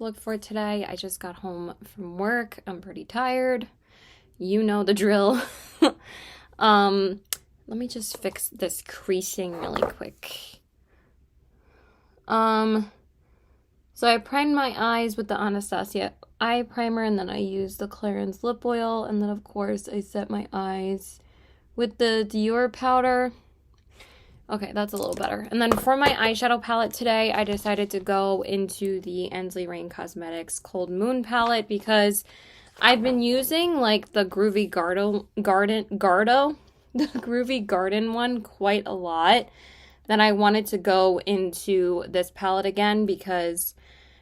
look for today. I just got home from work. I'm pretty tired. You know the drill. Let me just fix this creasing really quick. So I primed my eyes with the Anastasia eye primer, and then I used the Clarins lip oil, and then of course I set my eyes with the Dior powder. Okay, that's a little better. And then for my eyeshadow palette today, I decided to go into the Ensley Reign Cosmetics Cold Moon palette because I've been using like the Groovy the Groovy Garden one quite a lot. Then I wanted to go into this palette again because,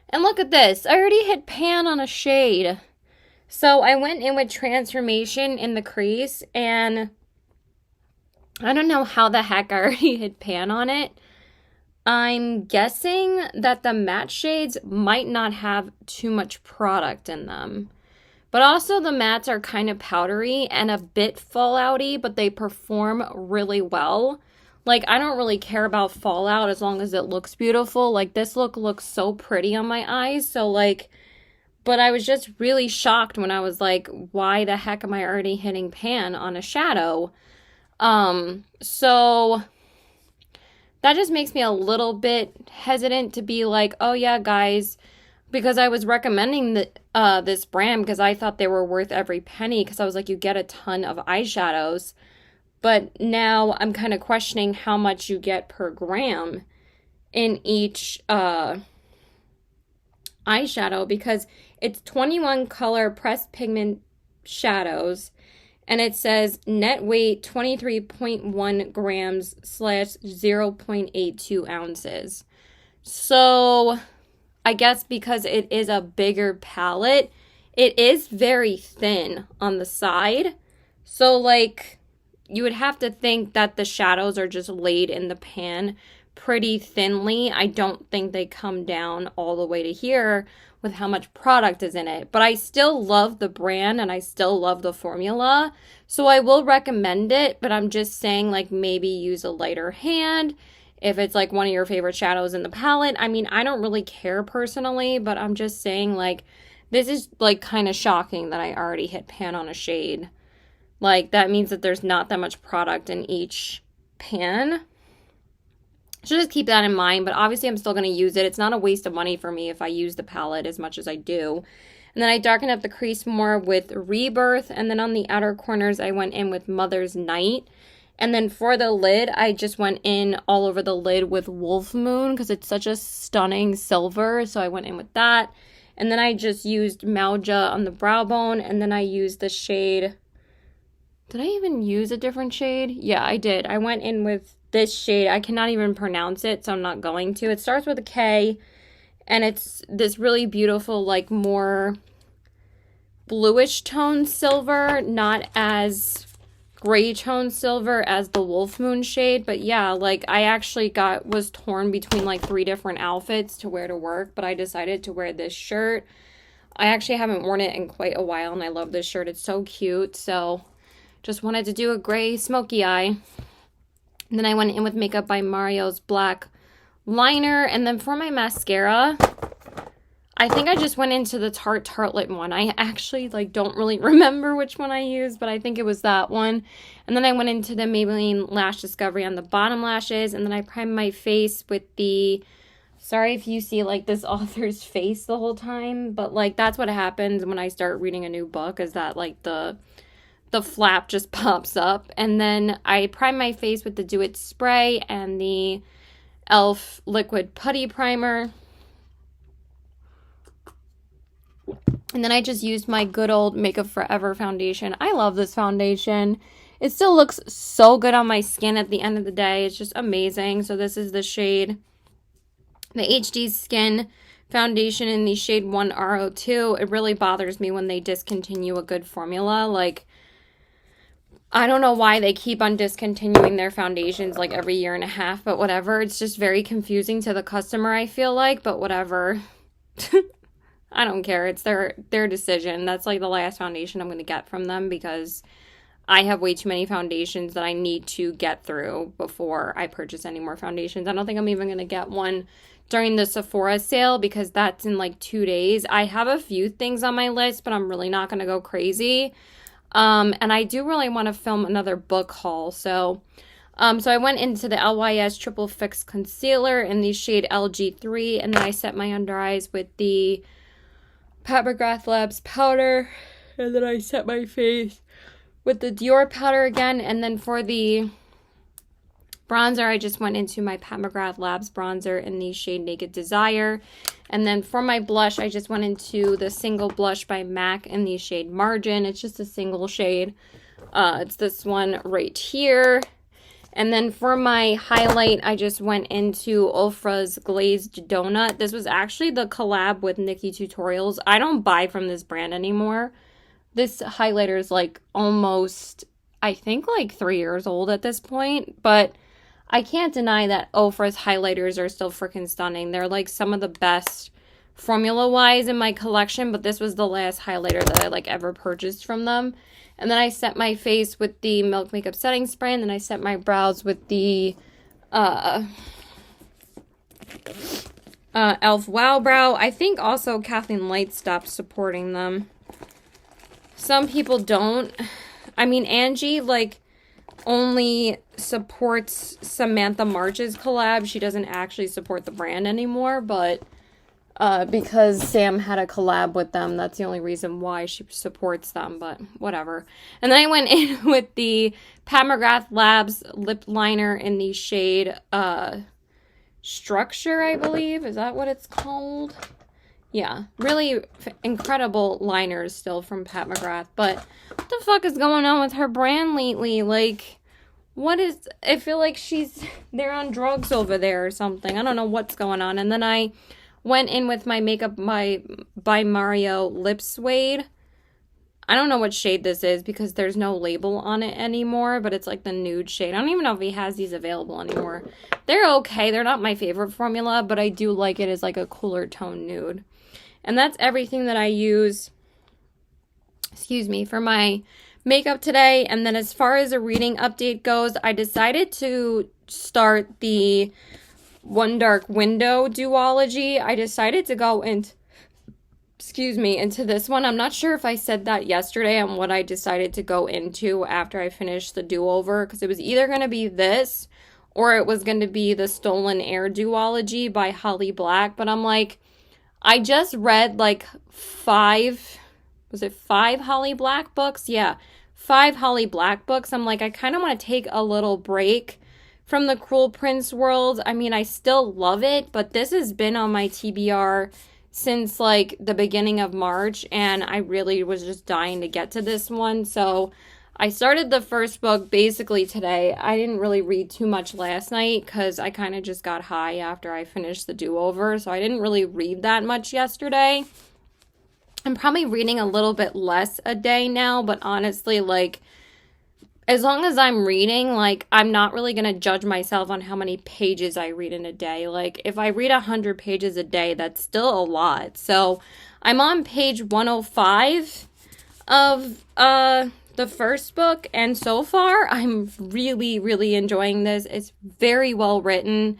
and look at this, I already hit pan on a shade. So I went in with Transformation in the crease, and I don't know how the heck I already hit pan on it. I'm guessing that the matte shades might not have too much product in them. But also the mattes are kind of powdery and a bit fallouty, but they perform really well. Like, I don't really care about fallout as long as it looks beautiful. Like, this look looks so pretty on my eyes. So, like, but I was just really shocked when I was like, why the heck am I already hitting pan on a shadow? So that just makes me a little bit hesitant to be like, oh yeah, guys, because I was recommending this brand because I thought they were worth every penny because I was like, you get a ton of eyeshadows. But now I'm kind of questioning how much you get per gram in each eyeshadow because it's 21 color pressed pigment shadows, and it says net weight 23.1 grams / 0.82 ounces. So I guess because it is a bigger palette, it is very thin on the side. So like, you would have to think that the shadows are just laid in the pan pretty thinly. I don't think they come down all the way to here with how much product is in it. But I still love the brand and I still love the formula. So I will recommend it, but I'm just saying like maybe use a lighter hand if it's like one of your favorite shadows in the palette. I mean, I don't really care personally, but I'm just saying like this is like kind of shocking that I already hit pan on a shade. Like, that means that there's not that much product in each pan. So just keep that in mind, but obviously I'm still going to use it. It's not a waste of money for me if I use the palette as much as I do. And then I darken up the crease more with Rebirth, and then on the outer corners I went in with Mother's Night. And then for the lid, I just went in all over the lid with Wolf Moon because it's such a stunning silver, so I went in with that. And then I just used Mauja on the brow bone, and then I used the shade... Did I even use a different shade? Yeah, I did. I went in with this shade. I cannot even pronounce it, so I'm not going to. It starts with a K, and it's this really beautiful, like, more bluish tone silver, not as gray tone silver as the Wolf Moon shade. But yeah, like, I actually was torn between, like, 3 different outfits to wear to work, but I decided to wear this shirt. I actually haven't worn it in quite a while, and I love this shirt. It's so cute, so... just wanted to do a gray smoky eye. And then I went in with Makeup by Mario's black liner. And then for my mascara, I think I just went into the Tarte Tartelette one. I actually like don't really remember which one I used, but I think it was that one. And then I went into the Maybelline Lash Discovery on the bottom lashes. And then I primed my face with the... Sorry if you see like this author's face the whole time, but like that's what happens when I start reading a new book, is that like the flap just pops up. And then I prime my face with the Do It spray and the e.l.f. liquid putty primer. And then I just used my good old Makeup Forever foundation. I love this foundation. It still looks so good on my skin at the end of the day. It's just amazing. So this is the shade, the HD Skin foundation in the shade 1RO2. It really bothers me when they discontinue a good formula. Like, I don't know why they keep on discontinuing their foundations like every year and a half, but whatever. It's just very confusing to the customer, I feel like, but whatever. I don't care. It's their decision. That's like the last foundation I'm going to get from them because I have way too many foundations that I need to get through before I purchase any more foundations. I don't think I'm even going to get one during the Sephora sale because that's in like 2 days. I have a few things on my list, but I'm really not going to go crazy. And I do really want to film another book haul. So I went into the LYS Triple Fix Concealer in the shade LG3, and then I set my under eyes with the Pat McGrath Labs powder, and then I set my face with the Dior powder again, and then for the bronzer, I just went into my Pat McGrath Labs bronzer in the shade Naked Desire. And then for my blush, I just went into the Single Blush by MAC in the shade Margin. It's just a single shade. It's this one right here. And then for my highlight, I just went into Ofra's Glazed Donut. This was actually the collab with Nikki Tutorials. I don't buy from this brand anymore. This highlighter is like almost, I think like 3 years old at this point. But I can't deny that Ofra's highlighters are still freaking stunning. They're like some of the best formula-wise in my collection. But this was the last highlighter that I like ever purchased from them. And then I set my face with the Milk Makeup Setting Spray. And then I set my brows with the e.l.f. Wow Brow. I think also Kathleen Light stopped supporting them. Some people don't. I mean, Angie, like, only supports Samantha March's collab. She doesn't actually support the brand anymore, but because Sam had a collab with them, that's the only reason why she supports them, but whatever. And then I went in with the Pat McGrath Labs lip liner in the shade Structure, I believe. Is that what it's called? Yeah, really incredible liners still from Pat McGrath, but what the fuck is going on with her brand lately? Like, I feel like they're on drugs over there or something. I don't know what's going on. And then I went in with my Makeup by Mario Lip Suede. I don't know what shade this is because there's no label on it anymore, but it's like the nude shade. I don't even know if he has these available anymore. They're okay. They're not my favorite formula, but I do like it as like a cooler tone nude. And that's everything that I use, for my makeup today. And then as far as a reading update goes, I decided to start the One Dark Window duology. I decided to go into this one. I'm not sure if I said that yesterday on what I decided to go into after I finished the do-over, because it was either going to be this or it was going to be the Stolen Air duology by Holly Black. But I'm like, I just read like 5 Holly Black books? Yeah, 5 Holly Black books. I'm like, I kind of want to take a little break from the Cruel Prince world. I mean, I still love it, but this has been on my TBR since like the beginning of March, and I really was just dying to get to this one. So I started the first book basically today. I didn't really read too much last night because I kind of just got high after I finished the do-over, so I didn't really read that much yesterday. I'm probably reading a little bit less a day now, but honestly, like, as long as I'm reading, like, I'm not really going to judge myself on how many pages I read in a day. Like, if I read 100 pages a day, that's still a lot. So, I'm on page 105 of the first book, and so far, I'm really, really enjoying this. It's very well written.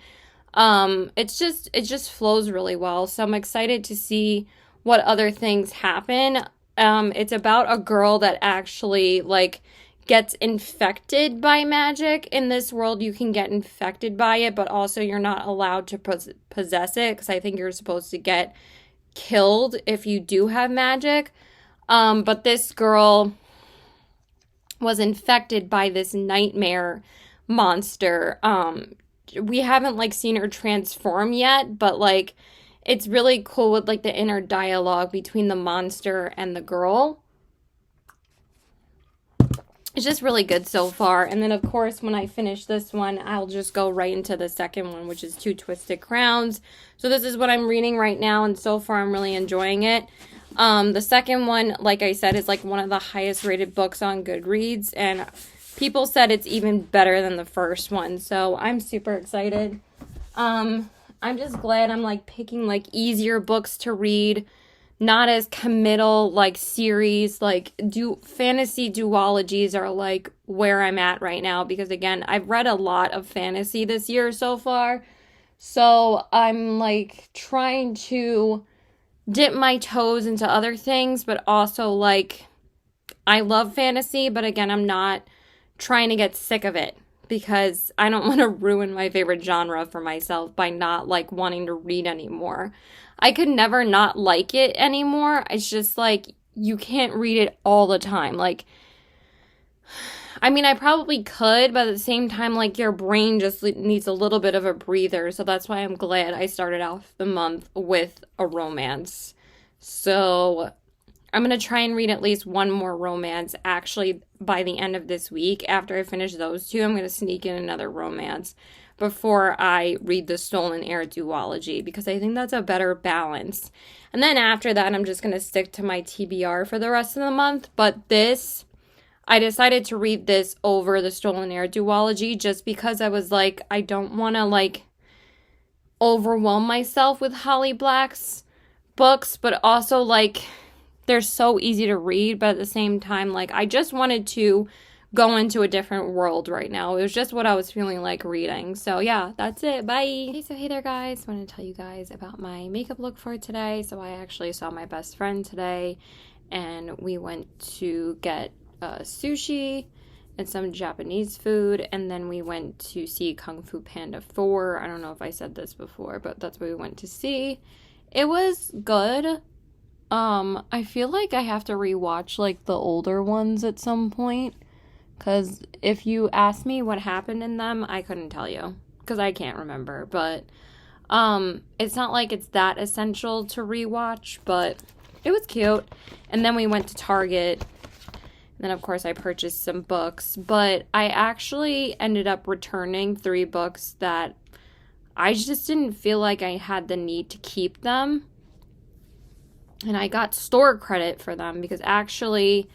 It just flows really well. So, I'm excited to see what other things happen. It's about a girl that actually, like, gets infected by magic. In this world, you can get infected by it, but also you're not allowed to possess it, because I think you're supposed to get killed if you do have magic. But this girl was infected by this nightmare monster. We haven't, like, seen her transform yet, but, like, it's really cool with, like, the inner dialogue between the monster and the girl. It's just really good so far. And then, of course, when I finish this one, I'll just go right into the second one, which is Two Twisted Crowns. So this is what I'm reading right now, and so far I'm really enjoying it. The second one, like I said, is like one of the highest rated books on Goodreads, and people said it's even better than the first one. So I'm super excited. I'm just glad I'm like picking like easier books to read not as committal, like, series. Like, fantasy duologies are, like, where I'm at right now. Because, again, I've read a lot of fantasy this year so far. So I'm, like, trying to dip my toes into other things. But also, like, I love fantasy. But, again, I'm not trying to get sick of it. Because I don't want to ruin my favorite genre for myself by not, like, wanting to read anymore. I could never not like it anymore. It's just, like, you can't read it all the time. Like, I mean, I probably could, but at the same time, like, your brain just needs a little bit of a breather. So that's why I'm glad I started off the month with a romance. So I'm going to try and read at least one more romance actually by the end of this week. After I finish those two, I'm going to sneak in another romance before I read the Stolen Heir duology, because I think that's a better balance. And then after that, I'm just going to stick to my TBR for the rest of the month. But this, I decided to read this over the Stolen Heir duology just because I was like, I don't want to, like, overwhelm myself with Holly Black's books, but also, like, they're so easy to read, but at the same time, like, I just wanted to go into a different world right now. It was just what I was feeling like reading. So yeah, that's it. Bye. Hey, so hey there, guys. I want to tell you guys about my makeup look for today. So I actually saw my best friend today, and we went to get sushi and some Japanese food, and then we went to see Kung Fu Panda 4. I don't know if I said this before, but that's what we went to see. It was good. I feel like I have to rewatch, like, the older ones at some point, because if you ask me what happened in them, I couldn't tell you, because I can't remember, but, it's not like it's that essential to rewatch, but it was cute. And then we went to Target, and then, of course, I purchased some books, but I actually ended up returning 3 books that I just didn't feel like I had the need to keep them. And I got store credit for them because actually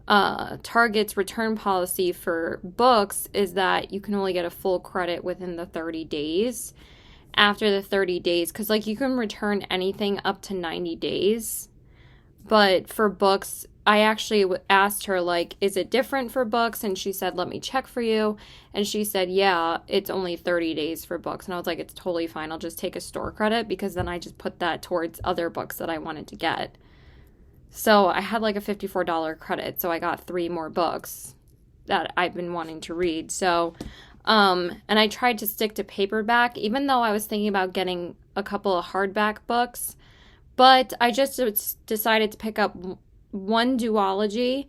Target's return policy for books is that you can only get a full credit within the 30 days. After the 30 days, because, like, you can return anything up to 90 days. But for books, I actually asked her, like, is it different for books? And she said, let me check for you. And she said, yeah, it's only 30 days for books. And I was like, it's totally fine. I'll just take a store credit, because then I just put that towards other books that I wanted to get. So I had like a $54 credit. So I got 3 more books that I've been wanting to read. So, and I tried to stick to paperback, even though I was thinking about getting a couple of hardback books. But I just decided to pick up one duology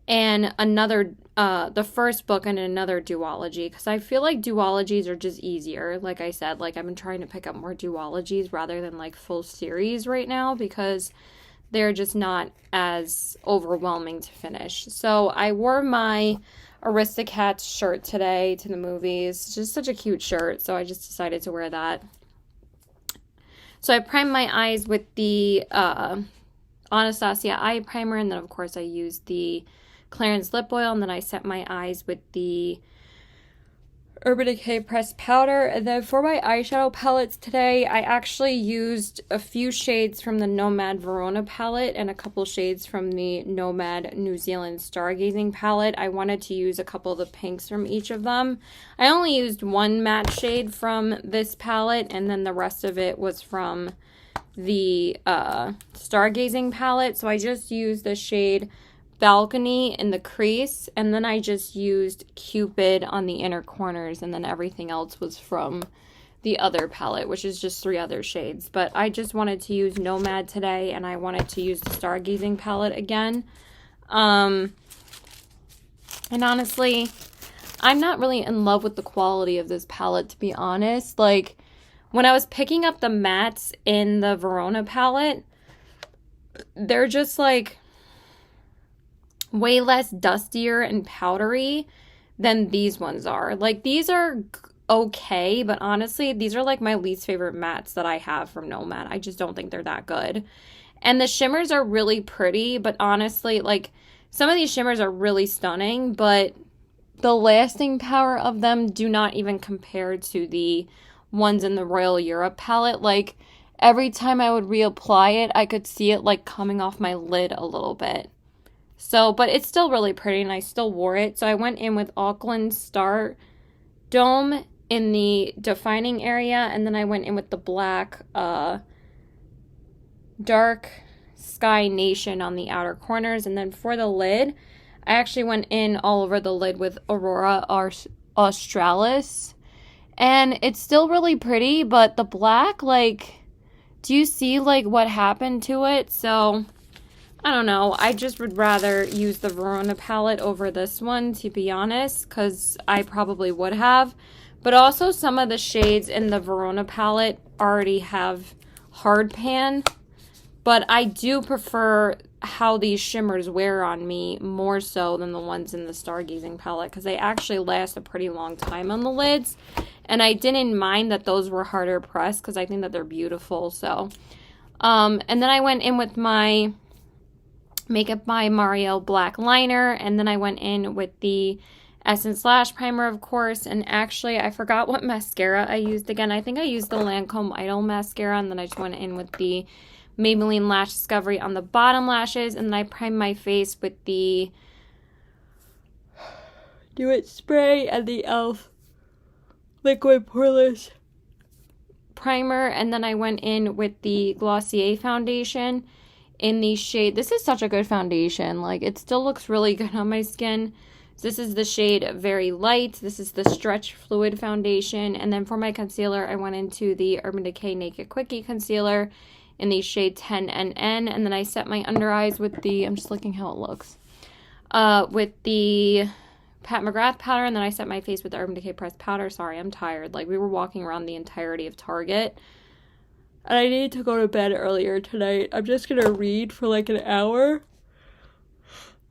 and another, the first book and another duology, because I feel like duologies are just easier. Like I said, like, I've been trying to pick up more duologies rather than, like, full series right now, because they're just not as overwhelming to finish. So I wore my Aristocats shirt today to the movies. It's just such a cute shirt, so I just decided to wear that. So I primed my eyes with the Anastasia eye primer, and then, of course, I used the Clarins lip oil, and then I set my eyes with the Urban Decay pressed powder. And then for my eyeshadow palettes today, I actually used a few shades from the Nomad Verona palette and a couple shades from the Nomad New Zealand Stargazing palette. I wanted to use a couple of the pinks from each of them. I only used one matte shade from this palette, and then the rest of it was from the Stargazing palette. So I just used the shade Balcony in the crease, and then I just used Cupid on the inner corners, and then everything else was from the other palette, which is just 3 other shades. But I just wanted to use Nomad today, and I wanted to use the Stargazing palette again. And honestly, I'm not really in love with the quality of this palette, to be honest. Like, when I was picking up the mattes in the Verona palette, they're just, like, way less dustier and powdery than these ones are. Like, these are okay, but honestly, these are, like, my least favorite mattes that I have from Nomad. I just don't think they're that good. And the shimmers are really pretty, but honestly, like, some of these shimmers are really stunning, but the lasting power of them do not even compare to the ones in the Royal Europe palette. Like, every time I would reapply it, I could see it like coming off my lid a little bit. So, but it's still really pretty and I still wore it. So I went in with Auckland Star Dome in the defining area, and then I went in with the black Dark Sky Nation on the outer corners. And then for the lid, I actually went in all over the lid with Aurora Australis. And it's still really pretty, but the black, like, do you see, like, what happened to it? So, I don't know. I just would rather use the Verona palette over this one, to be honest, because I probably would have. But also, some of the shades in the Verona palette already have hard pan. But I do prefer how these shimmers wear on me more so than the ones in the Stargazing palette, because they actually last a pretty long time on the lids. And I didn't mind that those were harder pressed because I think that they're beautiful. So, and then I went in with my Makeup by Mario black liner, and then I went in with the Essence Lash Primer, of course. And actually, I forgot what mascara I used again. I think I used the Lancome Idol mascara, and then I just went in with the Maybelline Lash Discovery on the bottom lashes, and then I primed my face with the Do It Spray and the e.l.f. Liquid Poreless Primer, and then I went in with the Glossier foundation in the shade. This is such a good foundation. Like, it still looks really good on my skin. So this is the shade Very Light. This is the Stretch Fluid foundation, and then for my concealer, I went into the Urban Decay Naked Quickie concealer in the shade 10NN, and then I set my under eyes with the, I'm just looking how it looks, with the Pat McGrath powder, and then I set my face with the Urban Decay Pressed Powder. Sorry, I'm tired. Like, we were walking around the entirety of Target, and I needed to go to bed earlier tonight. I'm just gonna read for like an hour,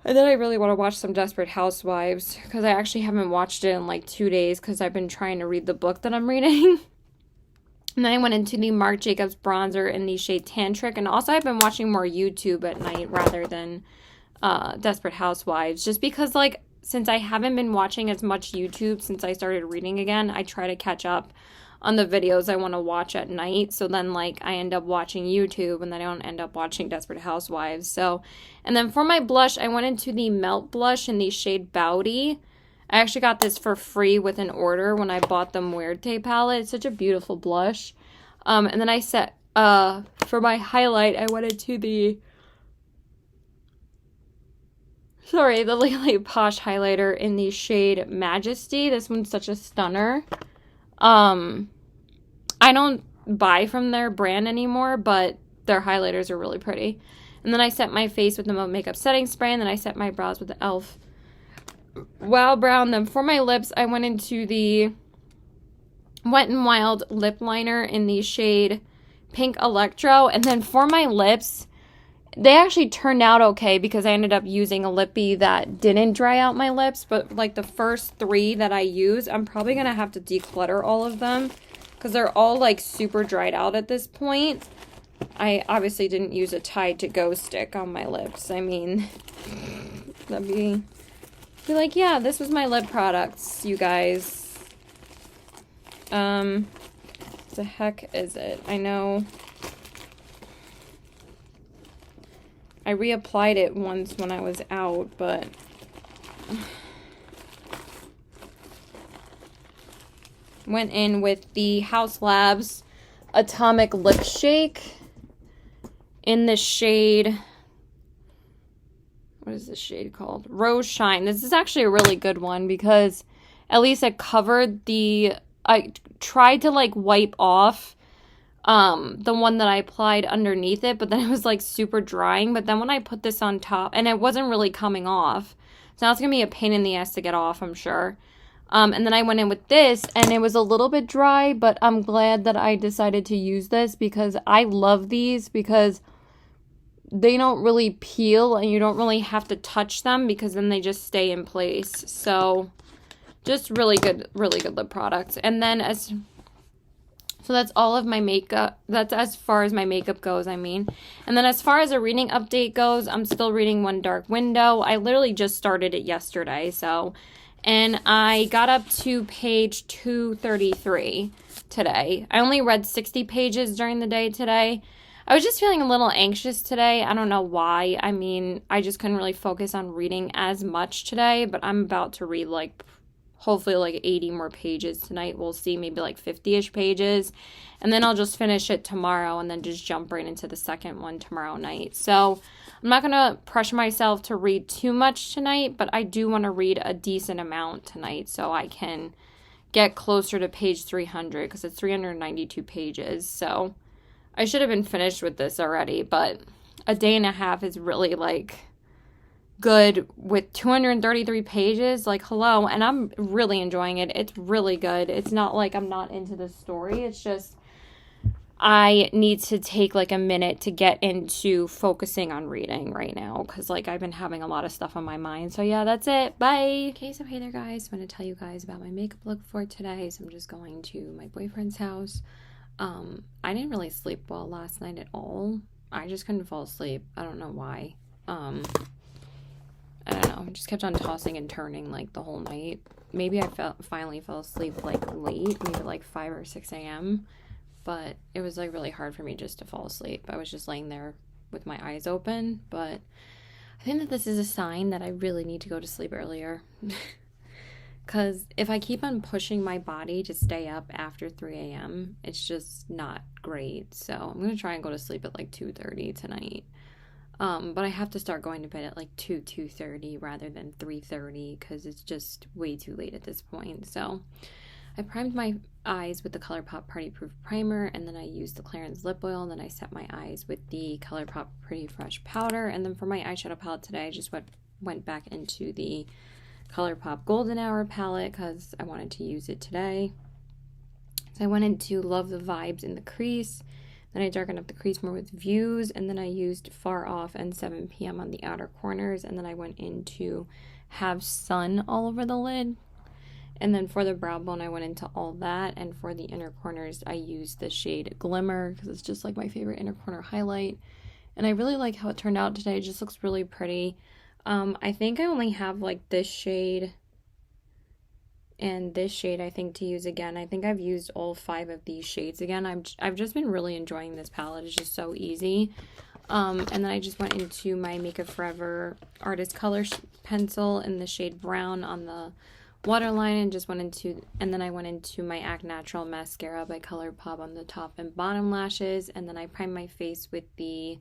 and then I really want to watch some Desperate Housewives, because I actually haven't watched it in like 2 days, because I've been trying to read the book that I'm reading. And then I went into the Marc Jacobs bronzer in the shade Tantric. And also I've been watching more YouTube at night rather than Desperate Housewives. Just because, like, since I haven't been watching as much YouTube since I started reading again, I try to catch up on the videos I want to watch at night. So then, like, I end up watching YouTube and then I don't end up watching Desperate Housewives. So, and then for my blush, I went into the Melt Blush in the shade Bowdy. I actually got this for free with an order when I bought the Muerte palette. It's such a beautiful blush. And then I set, for my highlight, I went into the Lily Posh highlighter in the shade Majesty. This one's such a stunner. I don't buy from their brand anymore, but their highlighters are really pretty. And then I set my face with the Makeup Setting Spray, and then I set my brows with the e.l.f. Wow Brown. Then for my lips, I went into the Wet n Wild lip liner in the shade Pink Electro. And then for my lips, they actually turned out okay because I ended up using a lippy that didn't dry out my lips. But like the first 3 that I use, I'm probably going to have to declutter all of them because they're all like super dried out at this point. I obviously didn't use a Tide to Go stick on my lips. I mean, that'd be like, yeah, this was my lip products, you guys. The heck is it? I know I reapplied it once when I was out, but went in with the Haus Labs Atomic Lip Shake in the shade, what is this shade called? Rose Shine. This is actually a really good one because at least it covered the, I tried to like wipe off the one that I applied underneath it, but then it was like super drying. But then when I put this on top, and it wasn't really coming off, so now it's gonna be a pain in the ass to get off, I'm sure. And then I went in with this, and it was a little bit dry, but I'm glad that I decided to use this because I love these because they don't really peel and you don't really have to touch them because then they just stay in place. So just really good lip products. And then so that's all of my makeup. That's as far as my makeup goes, I mean. And then as far as a reading update goes, I'm still reading One Dark Window. I literally just started it yesterday, so. And I got up to page 233 today. I only read 60 pages during the day today. I was just feeling a little anxious today. I don't know why. I mean, I just couldn't really focus on reading as much today, but I'm about to read like hopefully like 80 more pages tonight. We'll see, maybe like 50-ish pages. And then I'll just finish it tomorrow and then just jump right into the second one tomorrow night. So I'm not going to pressure myself to read too much tonight, but I do want to read a decent amount tonight so I can get closer to page 300 because it's 392 pages. So I should have been finished with this already, but a day and a half is really like good with 233 pages. Like, hello. And I'm really enjoying it. It's really good. It's not like I'm not into the story. It's just I need to take like a minute to get into focusing on reading right now because like I've been having a lot of stuff on my mind. So yeah, that's it. Bye. Okay, so hey there guys. I'm going to tell you guys about my makeup look for today. So I'm just going to my boyfriend's house. I didn't really sleep well last night at all. I just couldn't fall asleep. I don't know why. I don't know. I just kept on tossing and turning like the whole night. Maybe I finally fell asleep like late, maybe like 5 or 6 a.m. But it was like really hard for me just to fall asleep. I was just laying there with my eyes open. But I think that this is a sign that I really need to go to sleep earlier. Because if I keep on pushing my body to stay up after 3 a.m., it's just not great. So I'm going to try and go to sleep at like 2:30 tonight. But I have to start going to bed at like 2:30 rather than 3:30 because it's just way too late at this point. So I primed my eyes with the ColourPop Party Proof Primer, and then I used the Clarins Lip Oil, and then I set my eyes with the ColourPop Pretty Fresh Powder. And then for my eyeshadow palette today, I just went back into the ColourPop Golden Hour palette because I wanted to use it today. So I went into Love the Vibes in the crease. Then I darkened up the crease more with Views, and then I used Far Off and 7 p.m. on the outer corners, and then I went into Have Sun all over the lid. And then for the brow bone, I went into all that, and for the inner corners, I used the shade Glimmer because it's just like my favorite inner corner highlight. And I really like how it turned out today. It just looks really pretty. I think I only have like this shade and this shade I think to use again. I think I've used all 5 of these shades again. I've just been really enjoying this palette. It's just so easy. And then I just went into my Makeup Forever Artist Color pencil in the shade Brown on the waterline, and then I went into my Act Natural mascara by ColourPop on the top and bottom lashes, and then I primed my face with the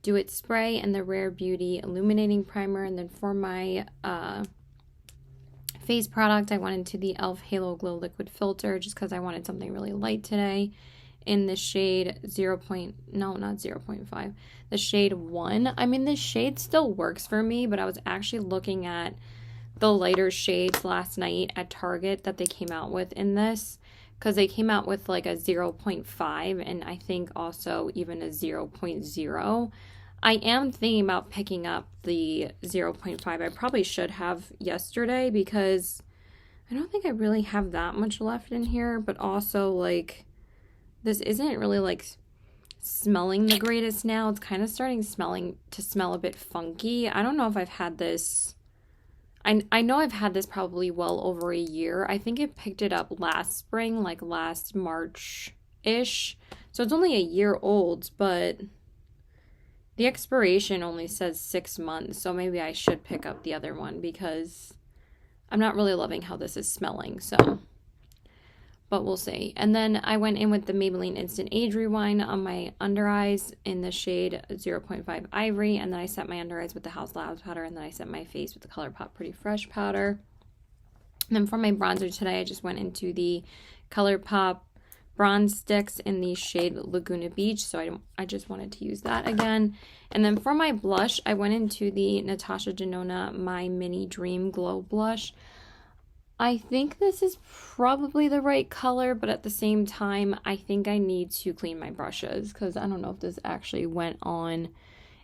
Do It spray and the Rare Beauty illuminating primer. And then for my face product, I went into the e.l.f. Halo Glow liquid filter just because I wanted something really light today in the shade not 0.5, the shade 1. I mean, this shade still works for me, but I was actually looking at the lighter shades last night at Target that they came out with in this, because they came out with like a 0.5 and I think also even a 0.0. I am thinking about picking up the 0.5. I probably should have yesterday because I don't think I really have that much left in here, but also like this isn't really like smelling the greatest now. It's kind of starting to smell a bit funky. I don't know if I've had this. I know I've had this probably well over a year. I think I picked it up last spring, like last March-ish. So it's only a year old, but the expiration only says 6 months. So maybe I should pick up the other one because I'm not really loving how this is smelling. So, but we'll see. And then I went in with the Maybelline Instant Age Rewind on my under eyes in the shade 0.5 Ivory. And then I set my under eyes with the House Labs powder. And then I set my face with the ColourPop Pretty Fresh powder. And then for my bronzer today, I just went into the ColourPop Bronze Sticks in the shade Laguna Beach. So I just wanted to use that again. And then for my blush, I went into the Natasha Denona My Mini Dream Glow Blush. I think this is probably the right color, but at the same time, I think I need to clean my brushes because I don't know if this actually went on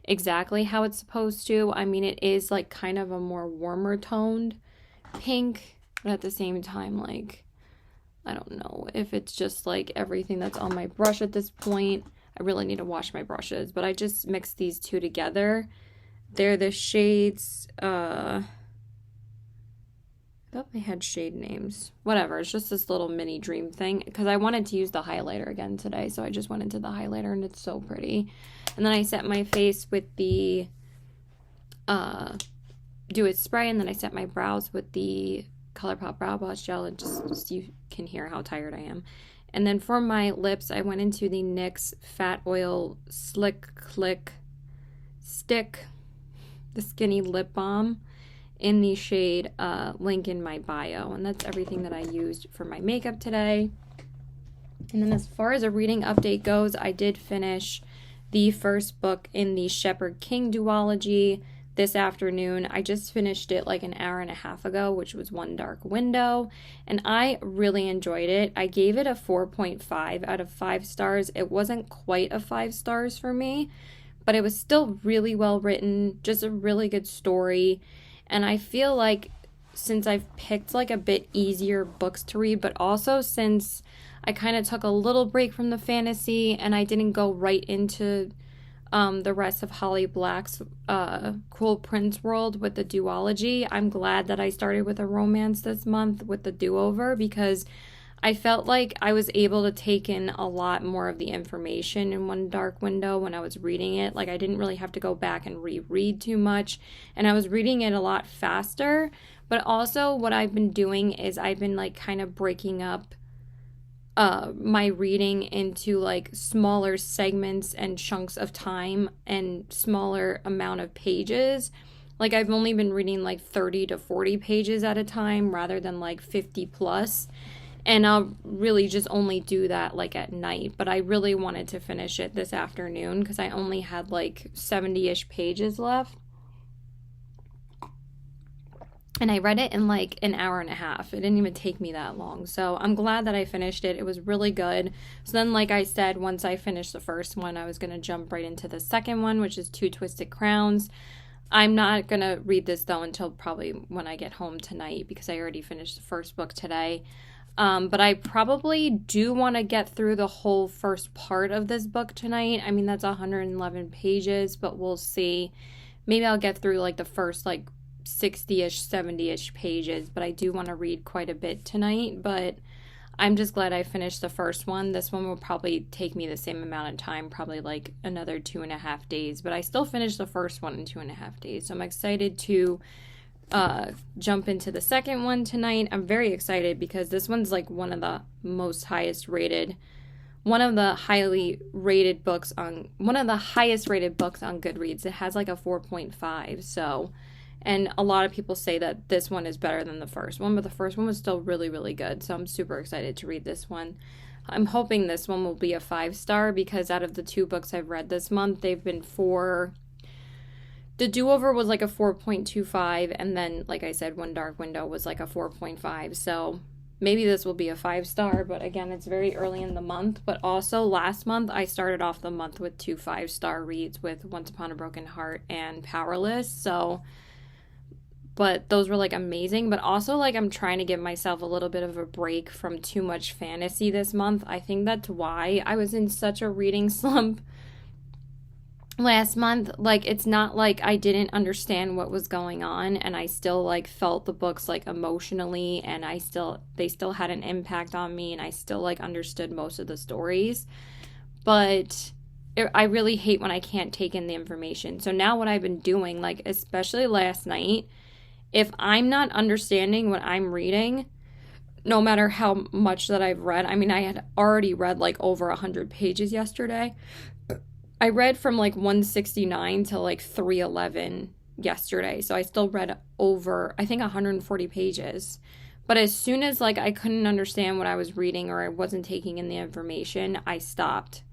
exactly how it's supposed to. I mean, it is like kind of a more warmer toned pink, but at the same time, like, I don't know if it's just like everything that's on my brush at this point. I really need to wash my brushes, but I just mixed these two together. They're the shades, thought they had shade names. Whatever, it's just this little mini dream thing because I wanted to use the highlighter again today, so I just went into the highlighter and it's so pretty. And then I set my face with the Do It spray, and then I set my brows with the ColourPop Brow Blush Gel, and just you can hear how tired I am. And then for my lips, I went into the NYX Fat Oil Slick Click Stick, the Skinny Lip Balm, in the shade link in my bio. And that's everything that I used for my makeup today. And then as far as a reading update goes, I did finish the first book in the Shepherd King duology this afternoon. I just finished it like an hour and a half ago, which was One Dark Window, and I really enjoyed it. I gave it a 4.5 out of 5 stars. It wasn't quite a 5 stars for me, but it was still really well written, just a really good story. And I feel like since I've picked like a bit easier books to read, but also since I kind of took a little break from the fantasy and I didn't go right into the rest of Holly Black's Cruel Prince world with the duology, I'm glad that I started with a romance this month with the Do-Over, because I felt like I was able to take in a lot more of the information in One Dark Window when I was reading it. Like, I didn't really have to go back and reread too much, and I was reading it a lot faster. But also what I've been doing is I've been like kind of breaking up my reading into like smaller segments and chunks of time and smaller amount of pages. Like, I've only been reading like 30 to 40 pages at a time rather than like 50 plus. And I'll really just only do that like at night. But I really wanted to finish it this afternoon because I only had like 70-ish pages left. And I read it in like an hour and a half. It didn't even take me that long. So I'm glad that I finished it. It was really good. So then, like I said, once I finished the first one, I was going to jump right into the second one, which is Two Twisted Crowns. I'm not going to read this, though, until probably when I get home tonight because I already finished the first book today. But I probably do want to get through the whole first part of this book tonight. I mean, that's 111 pages, but we'll see. Maybe I'll get through like the first like 60-ish, 70-ish pages, but I do want to read quite a bit tonight. But I'm just glad I finished the first one. This one will probably take me the same amount of time, probably like another 2.5 days, but I still finished the first one in 2.5 days. So I'm excited to jump into the second one tonight. I'm very excited because this one's like one of the highest rated books on Goodreads. It has like a 4.5. So, and a lot of people say that this one is better than the first one, but the first one was still really, really good. So I'm super excited to read this one. I'm hoping this one will be a 5-star because out of the 2 books I've read this month, they've been 4. The Do-Over was like a 4.25, and then, like I said, One Dark Window was like a 4.5. So maybe this will be a 5-star, but again, it's very early in the month. But also last month, I started off the month with 2 5-star reads with Once Upon a Broken Heart and Powerless. So, but those were like amazing. But also, like, I'm trying to give myself a little bit of a break from too much fantasy this month. I think that's why I was in such a reading slump last month. Like, it's not like I didn't understand what was going on, and I still like felt the books like emotionally, and they still had an impact on me, and I still like understood most of the stories. But I really hate when I can't take in the information. So now what I've been doing, like especially last night, if I'm not understanding what I'm reading, no matter how much that I've read, I mean, I had already read like over 100 pages yesterday. I read from like 169 to like 311 yesterday. So I still read over, I think, 140 pages. But as soon as like I couldn't understand what I was reading or I wasn't taking in the information, I stopped.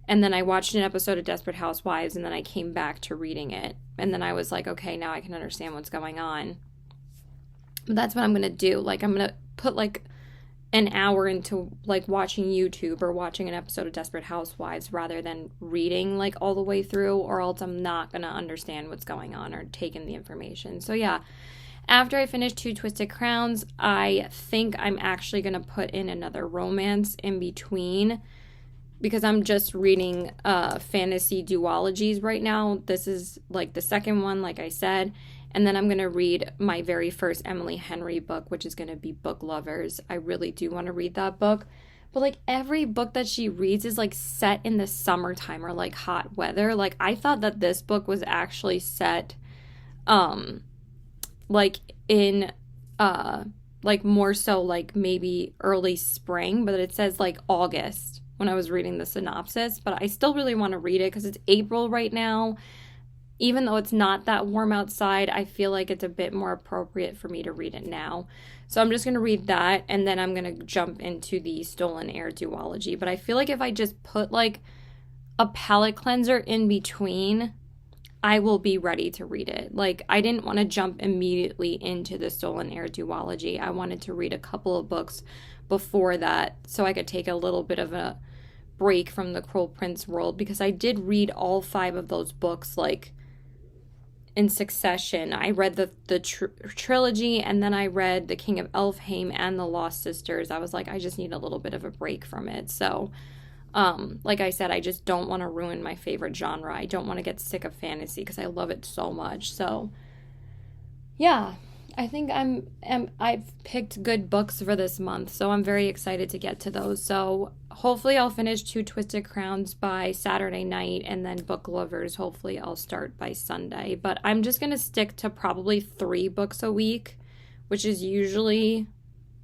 And then I watched an episode of Desperate Housewives, and then I came back to reading it. And then I was like, okay, now I can understand what's going on. But that's what I'm going to do. Like, I'm going to put like an hour into like watching YouTube or watching an episode of Desperate Housewives rather than reading like all the way through, or else I'm not going to understand what's going on or take in the information. So yeah, after I finish Two Twisted Crowns, I think I'm actually going to put in another romance in between, because I'm just reading fantasy duologies right now. This is like the second one, like I said, And then I'm going to read my very first Emily Henry book, which is going to be Book Lovers. I really do want to read that book. But like every book that she reads is like set in the summertime or like hot weather. Like I thought that this book was actually set like in like more so like maybe early spring, but it says like August when I was reading the synopsis. But I still really want to read it because it's April right now. Even though it's not that warm outside, I feel like it's a bit more appropriate for me to read it now. So I'm just going to read that, and then I'm going to jump into the Stolen Air duology. But I feel like if I just put like a palette cleanser in between, I will be ready to read it. Like, I didn't want to jump immediately into the Stolen Air duology. I wanted to read a couple of books before that so I could take a little bit of a break from the Cruel Prince world, because I did read all 5 of those books like in succession. I read the trilogy, and then I read The King of Elfhame and The Lost Sisters. I was like, I just need a little bit of a break from it. So like I said, I just don't want to ruin my favorite genre. I don't want to get sick of fantasy because I love it so much. So yeah, I think I've picked good books for this month, so I'm very excited to get to those. So hopefully I'll finish 2 Twisted Crowns by Saturday night, and then Book Lovers hopefully I'll start by Sunday. But I'm just going to stick to probably 3 books a week, which is usually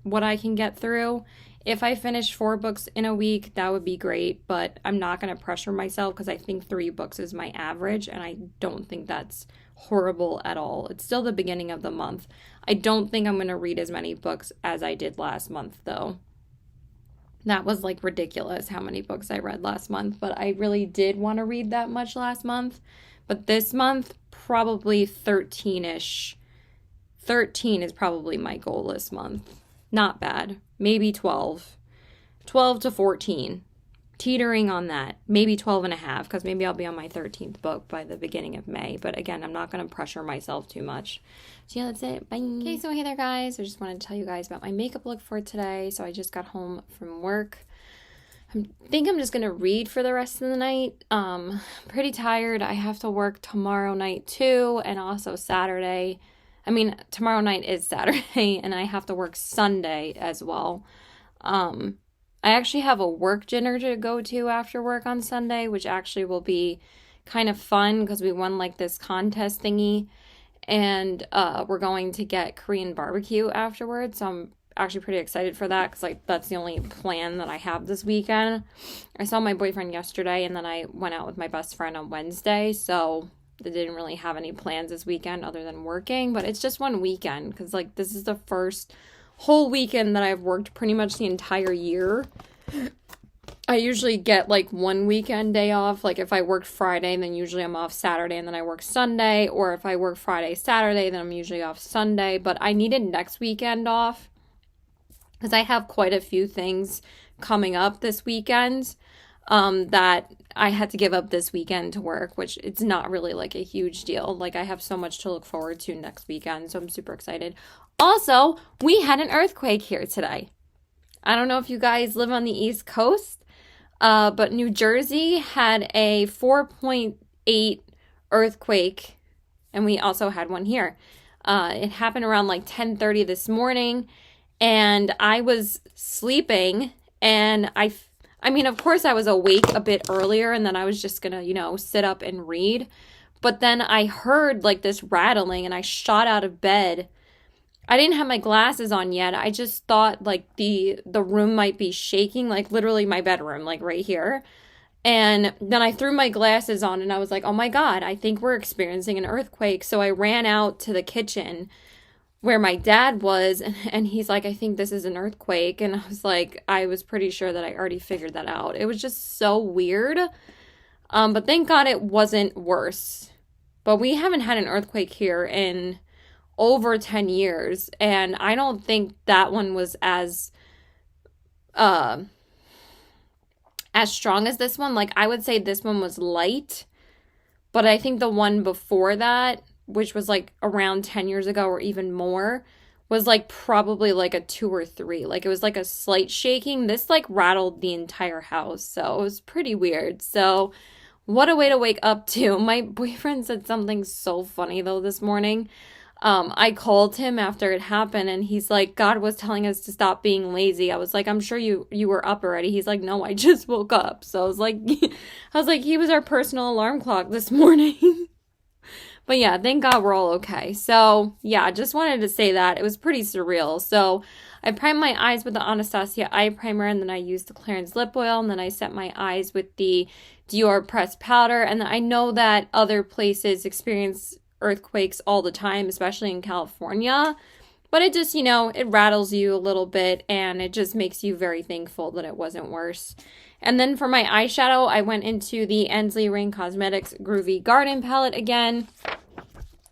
what I can get through. If I finish 4 books in a week, that would be great, but I'm not going to pressure myself because I think 3 books is my average, and I don't think that's horrible at all. It's still the beginning of the month. I don't think I'm going to read as many books as I did last month, though. That was like ridiculous how many books I read last month, but I really did want to read that much last month. But this month, probably 13-ish. 13 is probably my goal this month. Not bad. Maybe 12. 12 to 14. Teetering on that. Maybe 12 and a half, because maybe I'll be on my 13th book by the beginning of May. But again, I'm not going to pressure myself too much. So yeah, that's it. Bye. Okay, so hey there, guys. I just wanted to tell you guys about my makeup look for today. So I just got home from work. I think I'm just going to read for the rest of the night. Pretty tired. I have to work tomorrow night too, and also Saturday. I mean, tomorrow night is Saturday, and I have to work Sunday as well. I actually have a work dinner to go to after work on Sunday, which actually will be kind of fun because we won like this contest thingy, and we're going to get Korean barbecue afterwards. So I'm actually pretty excited for that because like that's the only plan that I have this weekend. I saw my boyfriend yesterday, and then I went out with my best friend on Wednesday, so I didn't really have any plans this weekend other than working. But it's just one weekend because like this is the first whole weekend that I've worked pretty much the entire year. I usually get like one weekend day off. Like if I worked Friday, then usually I'm off Saturday and then I work Sunday. Or if I work Friday, Saturday, then I'm usually off Sunday. But I needed next weekend off because I have quite a few things coming up this weekend that I had to give up this weekend to work, which it's not really like a huge deal. Like I have so much to look forward to next weekend, so I'm super excited. Also, we had an earthquake here today. I don't know if you guys live on the East Coast, but New Jersey had a 4.8 earthquake, and we also had one here. It happened around like 10:30 this morning, and I was sleeping, and I mean, of course I was awake a bit earlier, and then I was just gonna, sit up and read. But then I heard like this rattling, and I shot out of bed. I didn't have my glasses on yet. I just thought like the room might be shaking, like literally my bedroom, like right here. And then I threw my glasses on, and I was like, oh my God, I think we're experiencing an earthquake. So I ran out to the kitchen where my dad was, and he's like, I think this is an earthquake. And I was like, I was pretty sure that I already figured that out. It was just so weird. But thank God it wasn't worse. But we haven't had an earthquake here in over 10 years, and I don't think that one was as strong as this one. Like I would say this one was light, but I think the one before that, which was like around 10 years ago or even more, was like probably like a 2 or 3. Like it was like a slight shaking. This like rattled the entire house, so it was pretty weird. So what a way to wake up to. My boyfriend said something so funny though this morning. I called him after it happened and he's like, God was telling us to stop being lazy. I was like, I'm sure you were up already. He's like, no, I just woke up. So I was like, he was our personal alarm clock this morning. But yeah, thank God we're all okay. So yeah, just wanted to say that. It was pretty surreal. So I primed my eyes with the Anastasia eye primer, and then I used the Clarins lip oil, and then I set my eyes with the Dior pressed powder. And I know that other places experience earthquakes all the time, especially in California. But it just, it rattles you a little bit, and it just makes you very thankful that it wasn't worse. And then for my eyeshadow, I went into the Ensley Reign Cosmetics Groovy Garden palette again,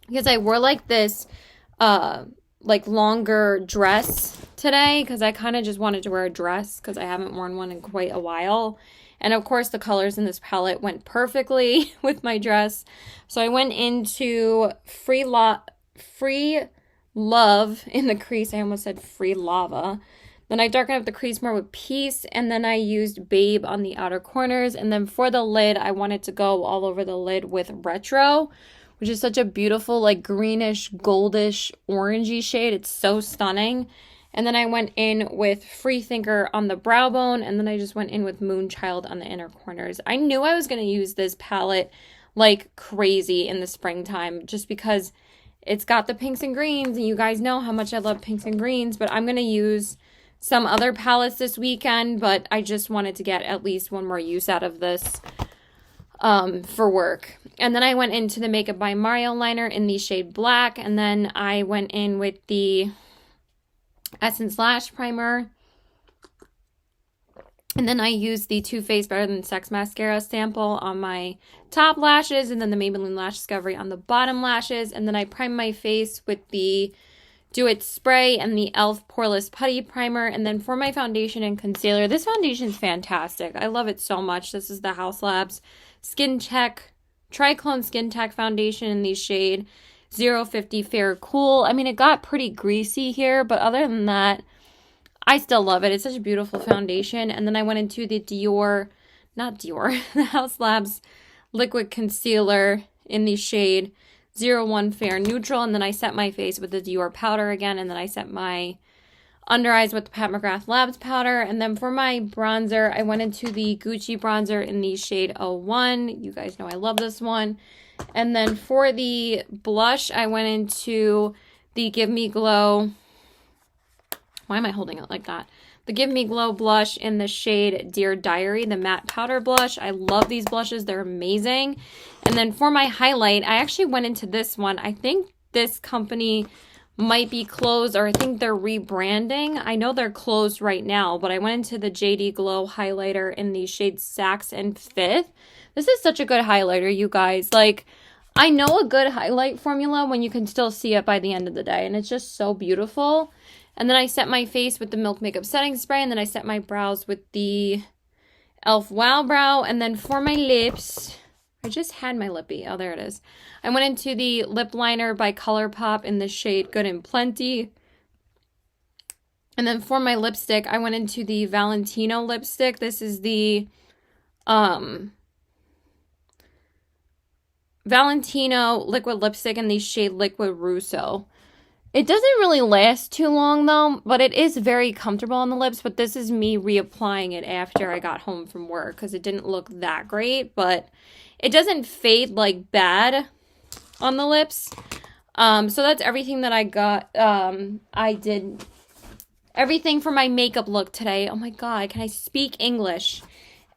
because I wore like this longer dress today, because I kind of just wanted to wear a dress because I haven't worn one in quite a while. And of course the colors in this palette went perfectly with my dress. So I went into Free Love in the crease. I almost said Free Lava. Then I darkened up the crease more with Peace, and then I used Babe on the outer corners. And then for the lid, I wanted to go all over the lid with Retro, which is such a beautiful, like, greenish, goldish, orangey shade. It's so stunning. And then I went in with Freethinker on the brow bone, and then I just went in with Moonchild on the inner corners. I knew I was going to use this palette like crazy in the springtime, just because it's got the pinks and greens, and you guys know how much I love pinks and greens, but I'm going to use some other palettes this weekend, but I just wanted to get at least one more use out of this for work. And then I went into the Makeup by Mario liner in the shade Black, and then I went in with the Essence Lash Primer, and then I used the Too Faced Better Than Sex Mascara sample on my top lashes, and then the Maybelline Lash Discovery on the bottom lashes, and then I primed my face with the Do It Spray and the e.l.f. Poreless Putty Primer. And then for my foundation and concealer, this foundation is fantastic. I love it so much. This is the House Labs Skin Check Triclone Skin Tech Foundation in the shade 050 Fair Cool. I mean, it got pretty greasy here, but other than that, I still love it. It's such a beautiful foundation. And then I went into the the House Labs Liquid Concealer in the shade 01 Fair Neutral, and then I set my face with the Dior powder again, and then I set my under eyes with the Pat McGrath Labs powder. And then for my bronzer, I went into the Gucci bronzer in the shade 01. You guys know I love this one. And then for the blush, I went into the Give Me Glow. Why am I holding it like that? The Give Me Glow blush in the shade Dear Diary, the matte powder blush. I love these blushes. They're amazing. And then for my highlight, I actually went into this one. I think this company might be closed, or I think they're rebranding. I know they're closed right now, but I went into the JD Glow highlighter in the shade Sax and Fifth. This is such a good highlighter, you guys. Like, I know a good highlight formula when you can still see it by the end of the day, and it's just so beautiful. And then I set my face with the Milk Makeup Setting Spray, and then I set my brows with the e.l.f. Wow Brow. And then for my lips, I just had my lippy. Oh, there it is. I went into the lip liner by ColourPop in the shade Good and Plenty. And then for my lipstick, I went into the Valentino lipstick. This is the Valentino liquid lipstick in the shade Liquid Russo. It doesn't really last too long though, but it is very comfortable on the lips. But this is me reapplying it after I got home from work because it didn't look that great, but it doesn't fade like bad on the lips. So that's everything that I got. I did everything for my makeup look today. Oh my God, can I speak English?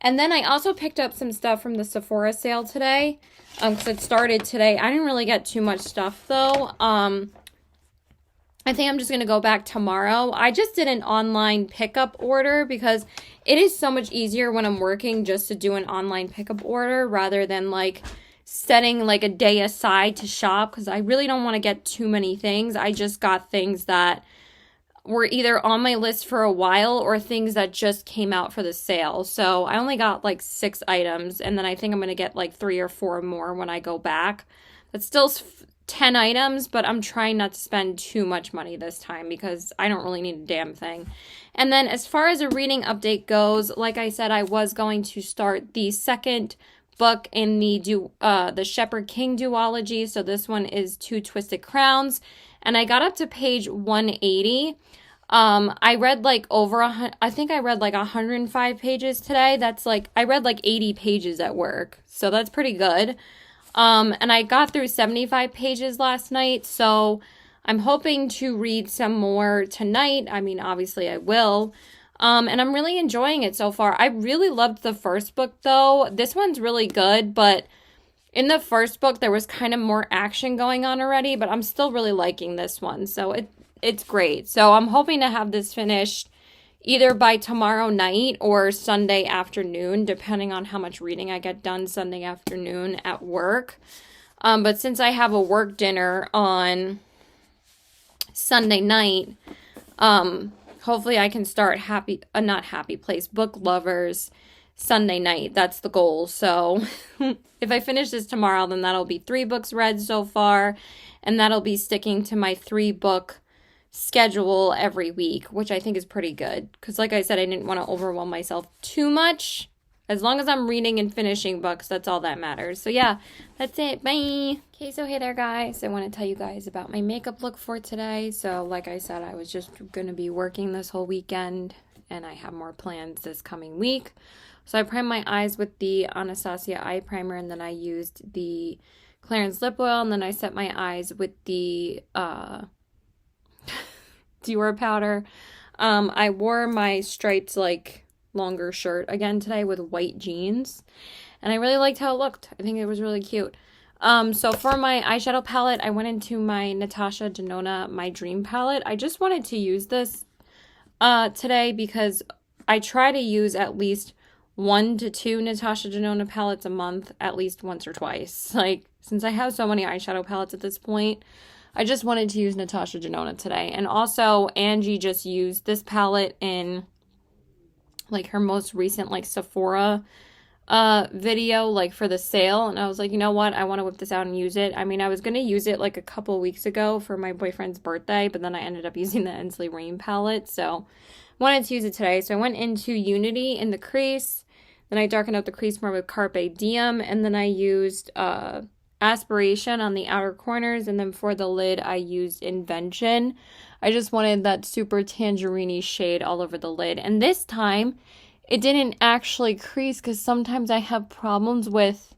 And then I also picked up some stuff from the Sephora sale today because it started today. I didn't really get too much stuff though. I think I'm just going to go back tomorrow. I just did an online pickup order because it is so much easier when I'm working just to do an online pickup order rather than like setting like a day aside to shop because I really don't want to get too many things. I just got things that were either on my list for a while or things that just came out for the sale. So I only got like 6 items, and then I think I'm going to get like 3 or 4 more when I go back. That's still 10 items, but I'm trying not to spend too much money this time because I don't really need a damn thing. And then as far as a reading update goes, like I said, I was going to start the second book in the Shepherd King duology. So this one is Two Twisted Crowns. And I got up to page 180. I read like I think I read like 105 pages today. That's like, I read like 80 pages at work. So that's pretty good. And I got through 75 pages last night. So I'm hoping to read some more tonight. I mean, obviously I will. And I'm really enjoying it so far. I really loved the first book though. This one's really good, but in the first book there was kind of more action going on already, but I'm still really liking this one. So it's great. So I'm hoping to have this finished either by tomorrow night or Sunday afternoon, depending on how much reading I get done Sunday afternoon at work. But since I have a work dinner on Sunday night, hopefully I can start not Happy Place, Book Lovers Sunday night. That's the goal. So if I finish this tomorrow, then that'll be 3 books read so far, and that'll be sticking to my 3-book schedule every week, which I think is pretty good. Because like I said, I didn't want to overwhelm myself too much. As long as I'm reading and finishing books, that's all that matters. So yeah, that's it. Bye. Okay, so hey there, guys. I want to tell you guys about my makeup look for today. So like I said, I was just going to be working this whole weekend, and I have more plans this coming week. So I primed my eyes with the Anastasia eye primer, and then I used the Clarins lip oil, and then I set my eyes with the Dior powder. I wore my striped like longer shirt again today with white jeans, and I really liked how it looked. I think it was really cute. So for my eyeshadow palette, I went into my Natasha Denona My Dream palette. I just wanted to use this today because I try to use at least 1 to 2 Natasha Denona palettes a month, at least once or twice. Like, since I have so many eyeshadow palettes at this point, I just wanted to use Natasha Denona today. And also, Angie just used this palette in like her most recent like Sephora video, like for the sale, and I was like, you know what, I want to whip this out and use it. I mean, I was going to use it like a couple weeks ago for my boyfriend's birthday, but then I ended up using the Ensley Reign palette, so wanted to use it today. So I went into Unity in the crease, then I darkened out the crease more with Carpe Diem, and then I used Aspiration on the outer corners, and then for the lid I used Invention. I just wanted that super tangerine-y shade all over the lid, and this time it didn't actually crease, because sometimes I have problems with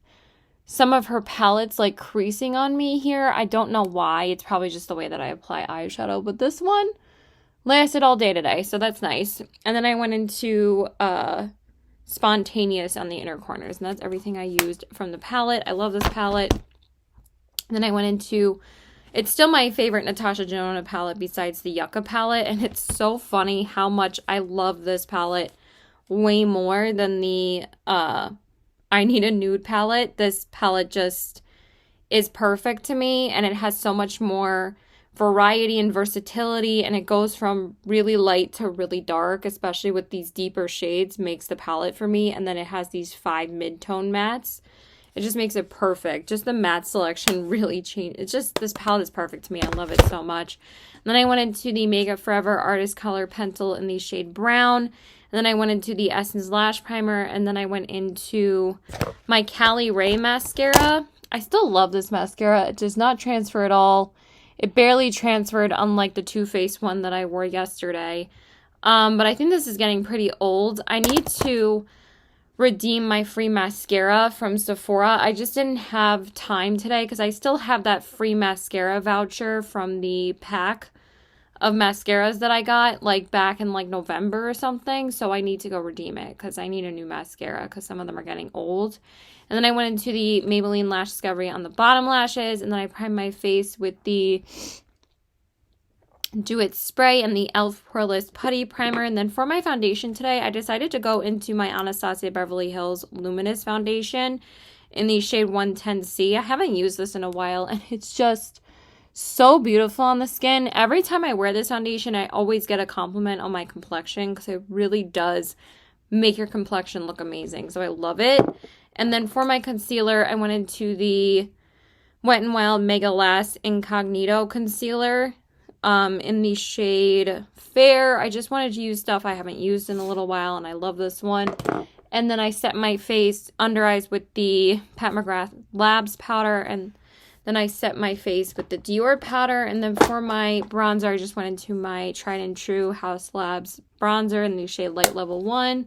some of her palettes like creasing on me here. I don't know why. It's probably just the way that I apply eyeshadow, but this one lasted all day today, so that's nice. And then I went into Spontaneous on the inner corners, and that's everything I used from the palette. I love this palette. And then I went into, it's still my favorite Natasha Denona palette besides the Yucca palette, and it's so funny how much I love this palette way more than the I Need a Nude palette. This palette just is perfect to me, and it has so much more variety and versatility, and it goes from really light to really dark, especially with these deeper shades, makes the palette for me. And then it has these 5 mid-tone mattes. It just makes it perfect. Just the matte selection really changed. It's just, this palette is perfect to me. I love it so much. And then I went into the Makeup Forever Artist Color Pencil in the shade Brown. And then I went into the Essence Lash Primer. And then I went into my Cali Ray Mascara. I still love this mascara. It does not transfer at all. It barely transferred, unlike the Too Faced one that I wore yesterday. But I think this is getting pretty old. I need to redeem my free mascara from Sephora. I just didn't have time today because I still have that free mascara voucher from the pack of mascaras that I got like back in like November or something. So I need to go redeem it because I need a new mascara because some of them are getting old. And then I went into the Maybelline Lash Discovery on the bottom lashes, and then I primed my face with the Do It Spray and the e.l.f. Poreless Putty Primer. And then for my foundation today, I decided to go into my Anastasia Beverly Hills Luminous Foundation in the shade 110C. I haven't used this in a while, and it's just so beautiful on the skin. Every time I wear this foundation, I always get a compliment on my complexion because it really does make your complexion look amazing. So I love it. And then for my concealer, I went into the Wet n Wild Mega Last Incognito Concealer in the shade Fair. I just wanted to use stuff I haven't used in a little while, and I love this one. And then I set my face under eyes with the Pat McGrath Labs powder. And then I set my face with the Dior powder. And then for my bronzer, I just went into my tried and true House Labs bronzer in the shade Light Level 1.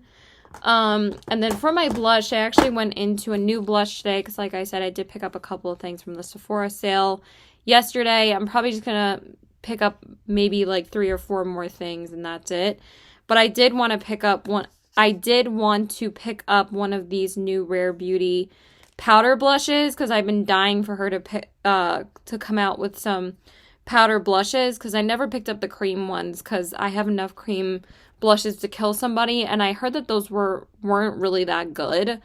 And then for my blush, I actually went into a new blush today because, like I said, I did pick up a couple of things from the Sephora sale yesterday. I'm probably just going to pick up maybe like 3 or 4 more things, and that's it. But I did want to pick up one. I did want to pick up one of these new Rare Beauty powder blushes because I've been dying for her to come out with some powder blushes because I never picked up the cream ones because I have enough cream blushes to kill somebody, and I heard that those weren't really that good.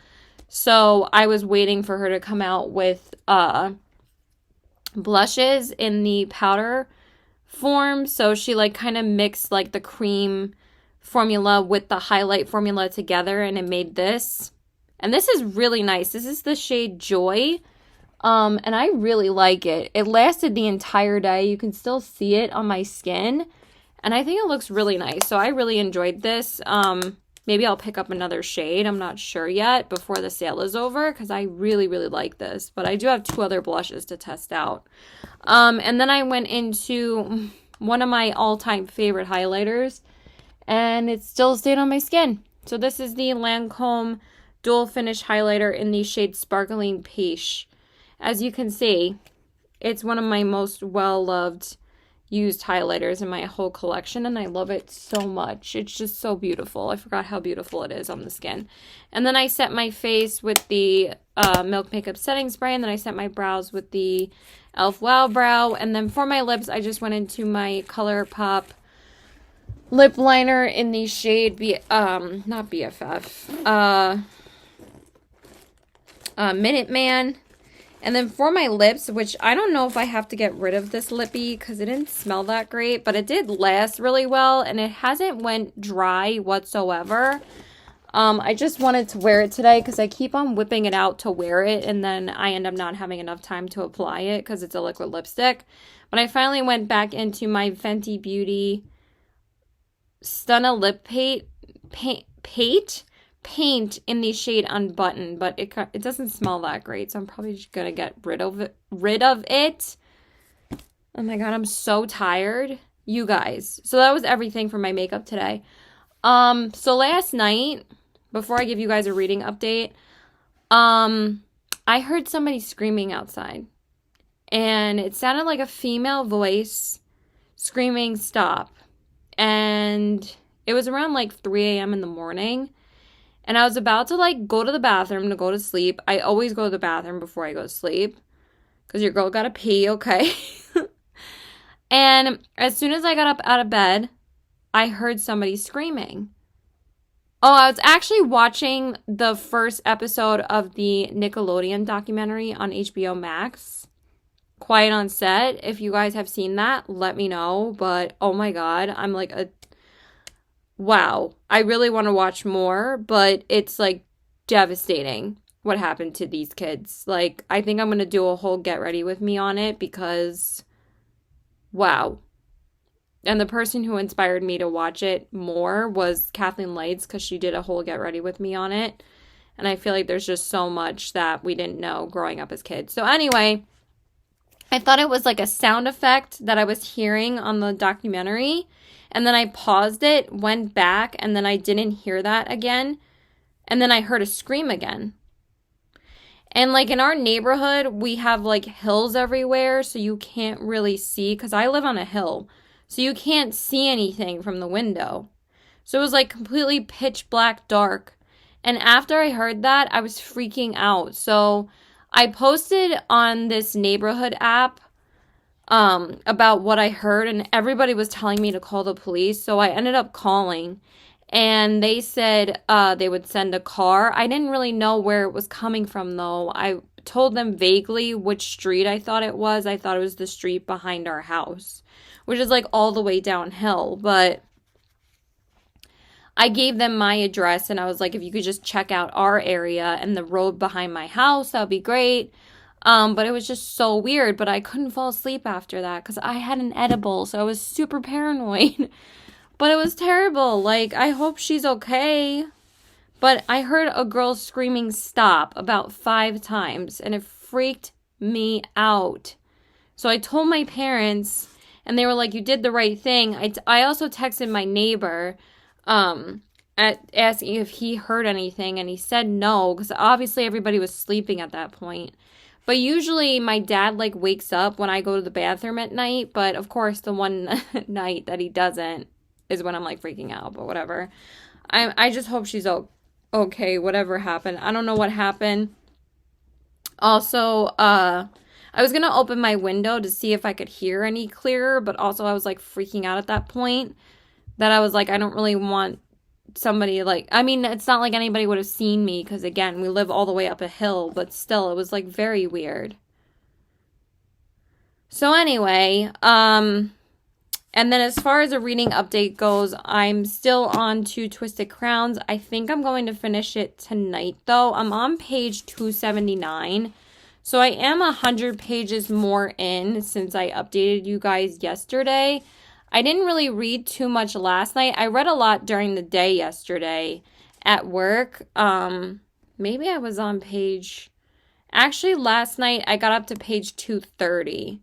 So I was waiting for her to come out with blushes in the powder form. So she like kind of mixed like the cream formula with the highlight formula together, and it made this. And this is really nice. This is the shade Joy. And I really like it. It lasted the entire day. You can still see it on my skin. And I think it looks really nice. So I really enjoyed this. Maybe I'll pick up another shade. I'm not sure yet before the sale is over because I really, really like this. But I do have 2 other blushes to test out. And then I went into one of my all-time favorite highlighters. And it still stayed on my skin. So this is the Lancome Dual Finish Highlighter in the shade Sparkling Peach. As you can see, it's one of my most well-loved used highlighters in my whole collection, and I love it so much. It's just so beautiful. I forgot how beautiful it is on the skin. And then I set my face with the Milk Makeup Setting Spray, and then I set my brows with the e.l.f. Wow Brow. And then for my lips, I just went into my ColourPop lip liner in the shade not BFF, Minuteman. And then for my lips, which I don't know if I have to get rid of this lippy because it didn't smell that great, but it did last really well, and it hasn't went dry whatsoever. I just wanted to wear it today because I keep on whipping it out to wear it, and then I end up not having enough time to apply it because it's a liquid lipstick. But I finally went back into my Fenty Beauty Stunna Lip paint in the shade Unbutton, but it doesn't smell that great, so I'm probably just gonna get rid of it. Oh my god, I'm so tired, you guys. So that was everything for my makeup today. So last night, before I give you guys a reading update, I heard somebody screaming outside, and it sounded like a female voice screaming stop, and it was around like 3 a.m. in the morning. And I was about to, like, go to the bathroom to go to sleep. I always go to the bathroom before I go to sleep. Because your girl gotta pee, okay? And as soon as I got up out of bed, I heard somebody screaming. Oh, I was actually watching the first episode of the Nickelodeon documentary on HBO Max. Quiet on Set. If you guys have seen that, let me know. But, oh my god, I'm like wow, I really want to watch more, but it's, like, devastating what happened to these kids. Like, I think I'm going to do a whole get ready with me on it because, wow. And the person who inspired me to watch it more was Kathleen Lights because she did a whole get ready with me on it. And I feel like there's just so much that we didn't know growing up as kids. So anyway, I thought it was like a sound effect that I was hearing on the documentary. And then I paused it, went back, and then I didn't hear that again. And then I heard a scream again. And like in our neighborhood, we have like hills everywhere, so you can't really see, because I live on a hill. So you can't see anything from the window. So it was like completely pitch black dark. And after I heard that, I was freaking out. So I posted on this neighborhood app about what I heard, and everybody was telling me to call the police, so I ended up calling, and they said they would send a car. I didn't really know where it was coming from, though. I told them vaguely which street I thought it was. I thought it was the street behind our house, which is like all the way downhill, but I gave them my address, and I was like, if you could just check out our area and the road behind my house, that would be great. But it was just so weird, but I couldn't fall asleep after that because I had an edible, so I was super paranoid. But it was terrible. Like, I hope she's okay. But I heard a girl screaming stop about 5 times, and it freaked me out. So I told my parents, and they were like, you did the right thing. I also texted my neighbor asking if he heard anything, and he said no, because obviously everybody was sleeping at that point. But usually my dad, like, wakes up when I go to the bathroom at night, but of course the one night that he doesn't is when I'm, like, freaking out, but whatever. I just hope she's okay, whatever happened. I don't know what happened. Also, I was gonna open my window to see if I could hear any clearer, but also I was, like, freaking out at that point that I was like, I don't really want somebody, like, I mean, it's not like anybody would have seen me because, again, we live all the way up a hill, but still, it was, like, very weird. So anyway, and then as far as a reading update goes, I'm still on to Twisted Crowns. I think I'm going to finish it tonight, though. I'm on page 279. So I am 100 pages more in since I updated you guys yesterday. I didn't really read too much last night. I read a lot during the day yesterday at work. Maybe I was on page... Actually, last night I got up to page 230.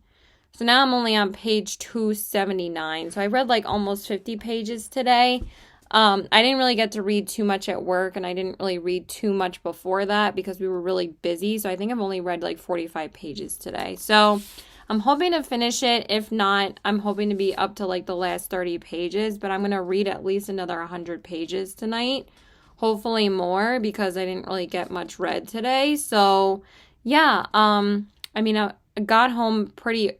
So now I'm only on page 279. So I read like almost 50 pages today. I didn't really get to read too much at work, and I didn't really read too much before that because we were really busy. So I think I've only read like 45 pages today. So I'm hoping to finish it. If not, I'm hoping to be up to like the last 30 pages, but I'm going to read at least another 100 pages tonight. Hopefully more, because I didn't really get much read today. So yeah, I mean, I got home pretty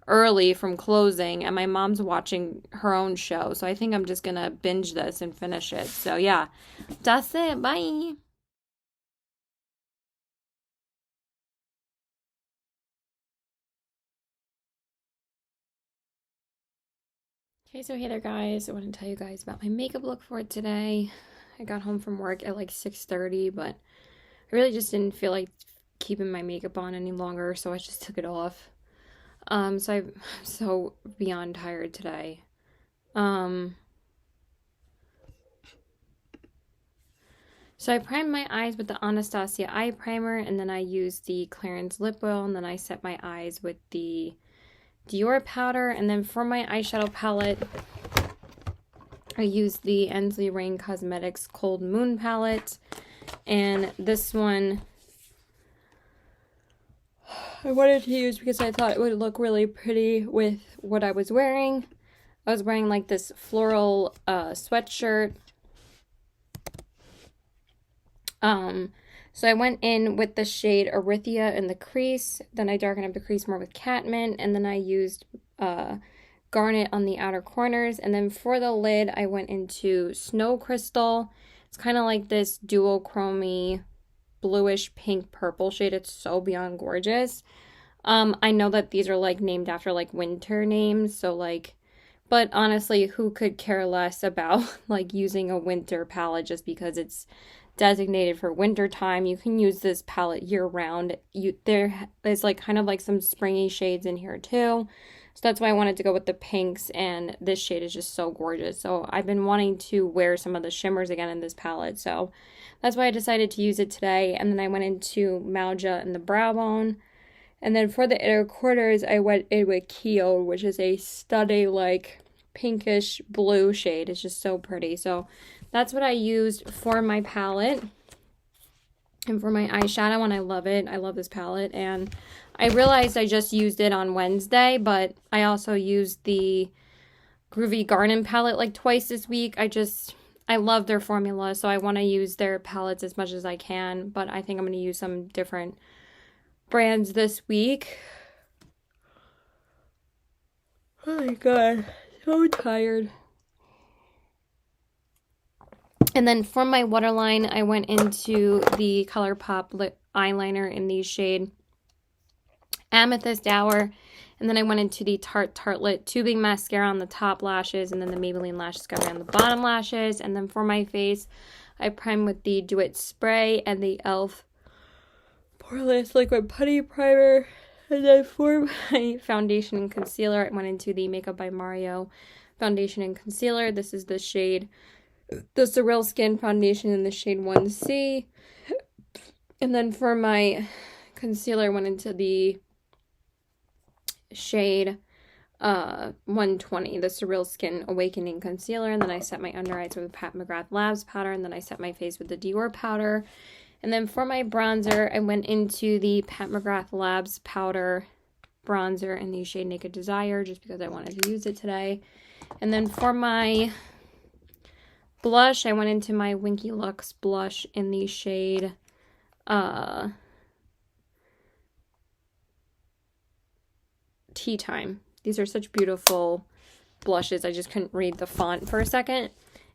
early from closing, and my mom's watching her own show, so I think I'm just gonna binge this and finish it. So yeah, that's it. Bye. Okay, so hey there guys, I want to tell you guys about my makeup look for today. I got home from work at like 6:30, but I really just didn't feel like keeping my makeup on any longer, so I just took it off. So I'm so beyond tired today. So I primed my eyes with the Anastasia eye primer, and then I used the Clarins lip oil, and then I set my eyes with the Dior powder, and then for my eyeshadow palette, I used the Ensley Reign Cosmetics Cold Moon palette, and this one I wanted to use because I thought it would look really pretty with what I was wearing. I was wearing like this floral sweatshirt. So I went in with the shade Erythea in the crease. Then I darkened up the crease more with Catmint, and then I used Garnet on the outer corners. And then for the lid, I went into Snow Crystal. It's kind of like this duochrome bluish pink purple shade. It's so beyond gorgeous. I know that these are like named after like winter names, so like, but honestly, who could care less about like using a winter palette just because it's designated for winter time? You can use this palette year round. There is like kind of like some springy shades in here too. So that's why I wanted to go with the pinks, and this shade is just so gorgeous. So I've been wanting to wear some of the shimmers again in this palette, so that's why I decided to use it today. And then I went into Mauja and the brow bone. And then for the inner corners, I went in with Keo, which is a stunning, like, pinkish blue shade. It's just so pretty. So that's what I used for my palette and for my eyeshadow, and I love it. I love this palette. And I realized I just used it on Wednesday, but I also used the Groovy Garden palette like twice this week. I love their formula, so I want to use their palettes as much as I can, but I think I'm going to use some different brands this week. Oh my god, so tired. And then from my waterline, I went into the ColourPop lip eyeliner in the shade Amethyst Hour. And then I went into the Tarte Tartelette Tubing Mascara on the top lashes, and then the Maybelline Lash Discovery on the bottom lashes. And then for my face, I primed with the Do It Spray and the e.l.f. Poreless Liquid Putty Primer. And then for my foundation and concealer, I went into the Makeup by Mario foundation and concealer. This is the shade the Surreal Skin Foundation in the shade 1C. And then for my concealer, I went into the shade 120, the Surreal Skin Awakening Concealer. And then I set my under eyes with Pat McGrath Labs powder. And then I set my face with the Dior powder. And then for my bronzer, I went into the Pat McGrath Labs powder bronzer in the shade Naked Desire, just because I wanted to use it today. And then for my blush, I went into my Winky Lux blush in the shade Tea Time. These are such beautiful blushes. I just couldn't read the font for a second.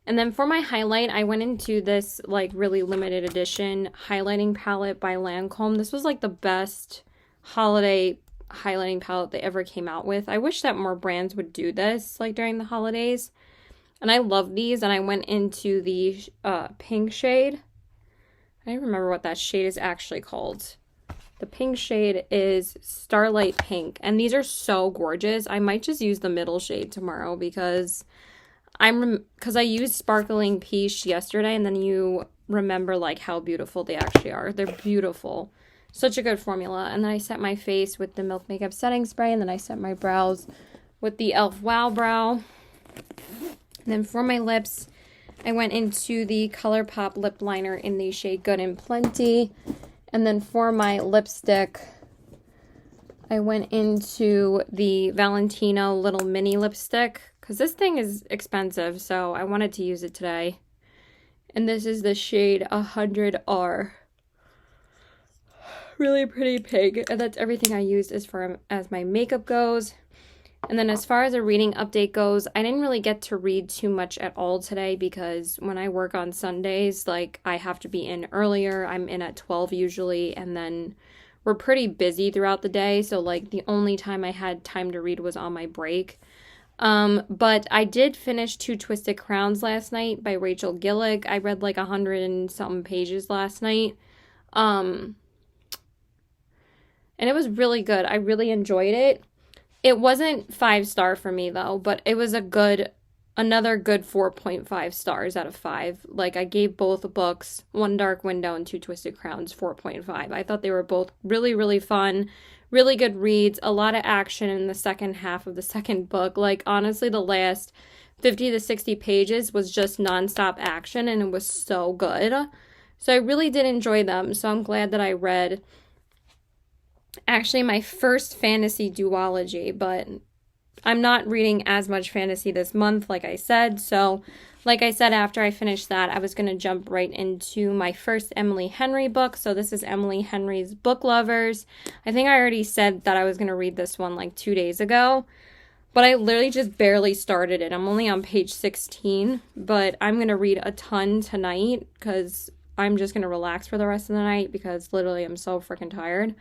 And then for my highlight, I went into this like really limited edition highlighting palette by Lancome. This was like the best holiday highlighting palette they ever came out with. I wish that more brands would do this like during the holidays. And I love these. And I went into the pink shade. I don't remember what that shade is actually called. The pink shade is Starlight Pink. And these are so gorgeous. I might just use the middle shade tomorrow because I used Sparkling Peach yesterday, and then you remember like how beautiful they actually are. They're beautiful. Such a good formula. And then I set my face with the Milk Makeup Setting Spray, and then I set my brows with the e.l.f. Wow Brow. And then for my lips, I went into the ColourPop lip liner in the shade Good and Plenty. And then for my lipstick, I went into the Valentino little mini lipstick, because this thing is expensive, so I wanted to use it today. And this is the shade 100R. Really pretty pink. And that's everything I used as my makeup goes. And then as far as a reading update goes, I didn't really get to read too much at all today because when I work on Sundays, like I have to be in earlier. I'm in at 12 usually, and then we're pretty busy throughout the day. So like the only time I had time to read was on my break. But I did finish Two Twisted Crowns last night by Rachel Gillick. I read like 100 and something pages last night. And it was really good. I really enjoyed it. It wasn't 5-star for me though, but it was another good 4.5 stars out of 5. Like I gave both books, One Dark Window and Two Twisted Crowns, 4.5. I thought they were both really, really fun, really good reads, a lot of action in the second half of the second book. Like honestly, the last 50 to 60 pages was just nonstop action, and it was so good. So I really did enjoy them. So I'm glad that I read actually my first fantasy duology, but I'm not reading as much fantasy this month, like I said. So, like I said, after I finished that, I was going to jump right into my first Emily Henry book. So this is Emily Henry's Book Lovers. I think I already said that I was going to read this one like 2 days ago, but I literally just barely started it. I'm only on page 16, but I'm going to read a ton tonight because I'm just going to relax for the rest of the night because literally I'm so freaking tired.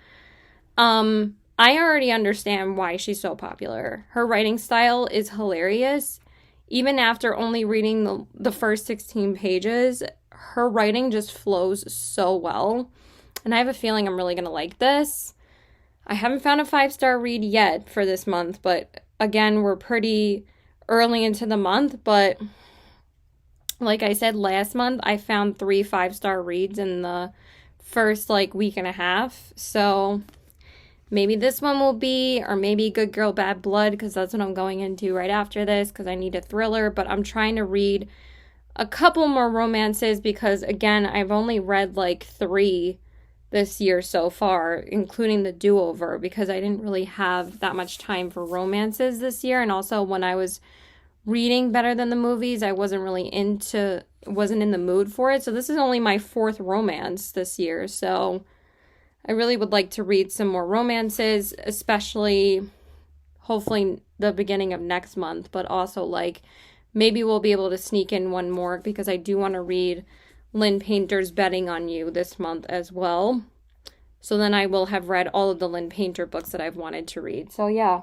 I already understand why she's so popular. Her writing style is hilarious. Even after only reading the first 16 pages, her writing just flows so well. And I have a feeling I'm really going to like this. I haven't found a 5-star read yet for this month, but again, we're pretty early into the month. But like I said, last month, I found 3 5-star reads in the first like week and a half. So maybe this one will be, or maybe Good Girl, Bad Blood, because that's what I'm going into right after this, because I need a thriller. But I'm trying to read a couple more romances because, again, I've only read like 3 this year so far, including The Do-Over, because I didn't really have that much time for romances this year. And also when I was reading Better Than the Movies, I wasn't in the mood for it. So this is only my 4th romance this year. So I really would like to read some more romances, especially hopefully the beginning of next month, but also like maybe we'll be able to sneak in one more because I do want to read Lynn Painter's Betting on You this month as well. So then I will have read all of the Lynn Painter books that I've wanted to read. So yeah.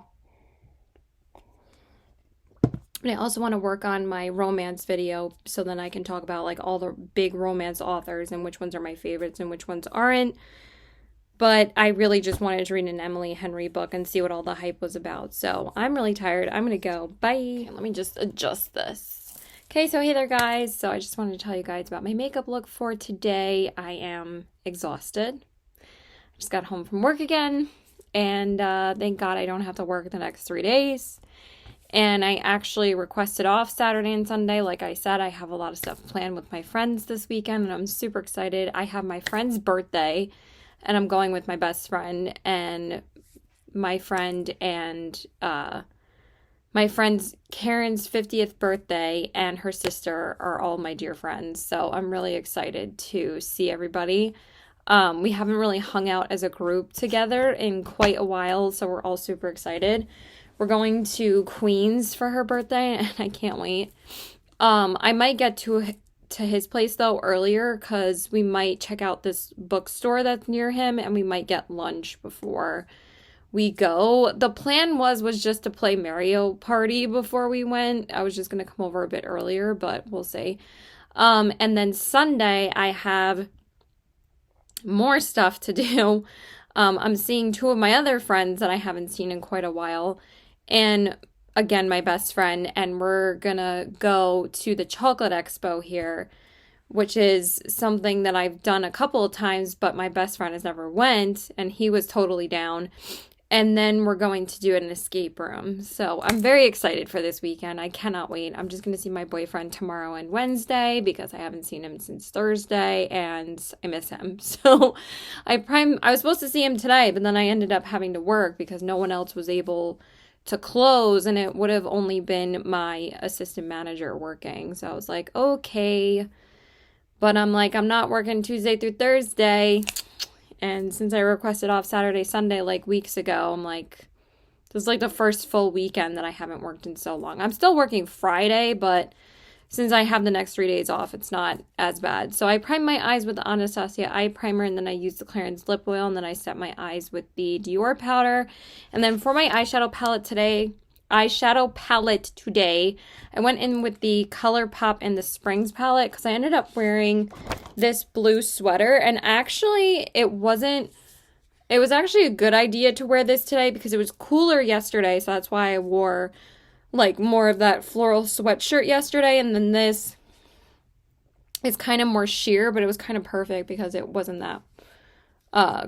And I also want to work on my romance video so then I can talk about like all the big romance authors and which ones are my favorites and which ones aren't. But I really just wanted to read an Emily Henry book and see what all the hype was about. So I'm really tired. I'm going to go. Bye. Okay, let me just adjust this. Okay, so hey there guys. So I just wanted to tell you guys about my makeup look for today. I am exhausted. I just got home from work again, and thank God I don't have to work the next 3 days. And I actually requested off Saturday and Sunday. Like I said, I have a lot of stuff planned with my friends this weekend, and I'm super excited. I have my friend's birthday, and I'm going with my best friend and my friend and my friend's Karen's 50th birthday and her sister are all my dear friends. So I'm really excited to see everybody. We haven't really hung out as a group together in quite a while, so we're all super excited. We're going to Queens for her birthday, and I can't wait. I might get to his place, though, earlier, because we might check out this bookstore that's near him, and we might get lunch before we go. The plan was just to play Mario Party before we went. I was just going to come over a bit earlier, but we'll see. And then Sunday, I have more stuff to do. I'm seeing two of my other friends that I haven't seen in quite a while. And again, my best friend. And we're going to go to the Chocolate Expo here, which is something that I've done a couple of times, but my best friend has never went, and he was totally down. And then we're going to do an escape room. So I'm very excited for this weekend. I cannot wait. I'm just going to see my boyfriend tomorrow and Wednesday because I haven't seen him since Thursday and I miss him. So I was supposed to see him today, but then I ended up having to work because no one else was able to close, and it would have only been my assistant manager working. So I was like, okay. But I'm like, I'm not working Tuesday through Thursday. And since I requested off Saturday, Sunday, like weeks ago, I'm like, this is like the first full weekend that I haven't worked in so long. I'm still working Friday, but since I have the next 3 days off, it's not as bad. So I prime my eyes with the Anastasia eye primer, and then I use the Clarins lip oil, and then I set my eyes with the Dior powder. And then for my eyeshadow palette today, I went in with the ColourPop and the Springs palette because I ended up wearing this blue sweater, and actually it was actually a good idea to wear this today because it was cooler yesterday, so that's why I wore like more of that floral sweatshirt yesterday, and then this is kind of more sheer, but it was kind of perfect because it wasn't that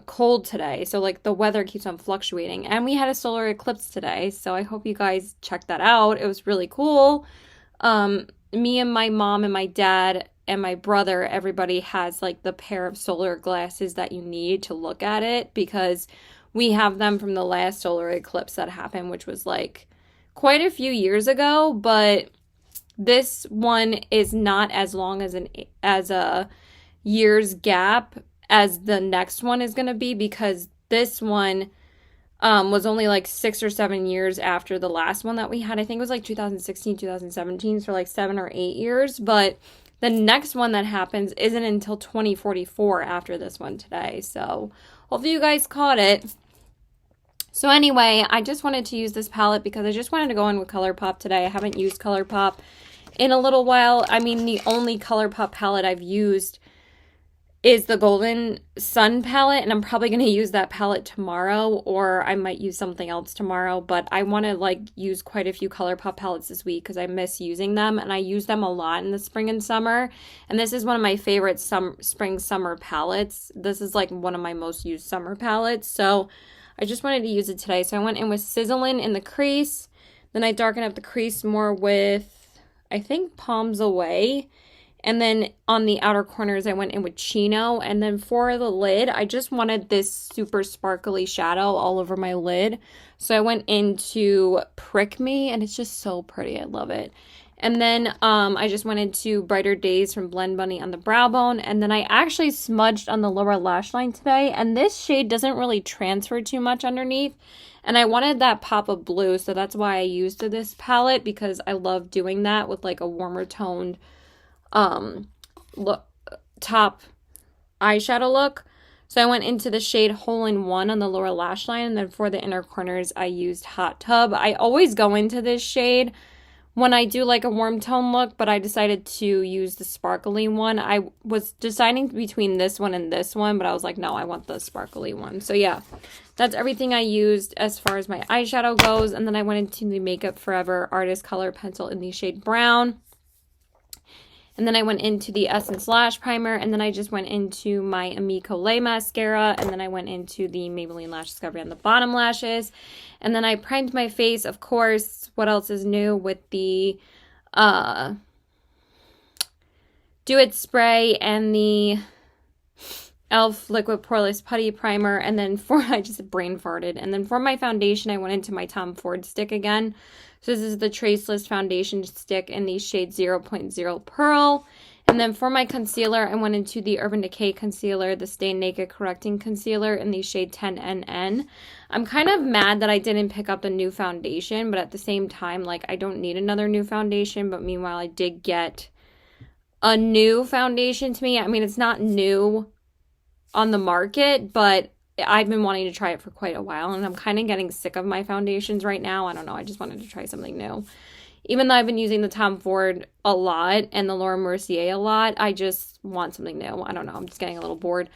cold today. So like the weather keeps on fluctuating, and we had a solar eclipse today, so I hope you guys check that out. It was really cool. Me and my mom and my dad and my brother, everybody has like the pair of solar glasses that you need to look at it because we have them from the last solar eclipse that happened, which was like quite a few years ago, but this one is not as long as a year's gap as the next one is going to be, because this one was only like 6 or 7 years after the last one that we had. I think it was like 2016, 2017, so like 7 or 8 years, but the next one that happens isn't until 2044 after this one today. So hopefully you guys caught it. So anyway, I just wanted to use this palette because I just wanted to go in with ColourPop today. I haven't used ColourPop in a little while. I mean, the only ColourPop palette I've used is the Golden Sun palette, and I'm probably going to use that palette tomorrow, or I might use something else tomorrow, but I want to like use quite a few ColourPop palettes this week because I miss using them, and I use them a lot in the spring and summer, and this is one of my favorite spring-summer palettes. This is like one of my most used summer palettes, so I just wanted to use it today. So I went in with Sizzlin' in the crease, then I darkened up the crease more with, I think, Palms Away. And then on the outer corners, I went in with Chino. And then for the lid, I just wanted this super sparkly shadow all over my lid. So I went into Prick Me, and it's just so pretty. I love it. And then I just went into Brighter Days from Blend Bunny on the brow bone. And then I actually smudged on the lower lash line today. And this shade doesn't really transfer too much underneath. And I wanted that pop of blue, so that's why I used this palette, because I love doing that with like a warmer toned top eyeshadow look. So I went into the shade Hole in One on the lower lash line, and then for the inner corners I used Hot Tub. I always go into this shade when I do like a warm tone look, but I decided to use the sparkly one. I was deciding between this one and this one, but I was like, no, I want the sparkly one. So yeah, that's everything I used as far as my eyeshadow goes. And then I went into the Makeup Forever Artist Color Pencil in the shade Brown. And then I went into the Essence Lash Primer, and then I just went into my Amico Lay Mascara, and then I went into the Maybelline Lash Discovery on the bottom lashes. And then I primed my face, of course. What else is new? With the Do It Spray and the e.l.f. Liquid Poreless Putty Primer. And then I just brain farted. And then for my foundation, I went into my Tom Ford stick again. So this is the Traceless Foundation Stick in the shade 0.0 Pearl. And then for my concealer, I went into the Urban Decay Concealer, the Stay Naked Correcting Concealer in the shade 10NN. I'm kind of mad that I didn't pick up the new foundation, but at the same time, like, I don't need another new foundation. But meanwhile, I did get a new foundation to me. I mean, it's not new on the market, but I've been wanting to try it for quite a while, and I'm kind of getting sick of my foundations right now. I don't know. I just wanted to try something new. Even though I've been using the Tom Ford a lot and the Laura Mercier a lot, I just want something new. I don't know. I'm just getting a little bored.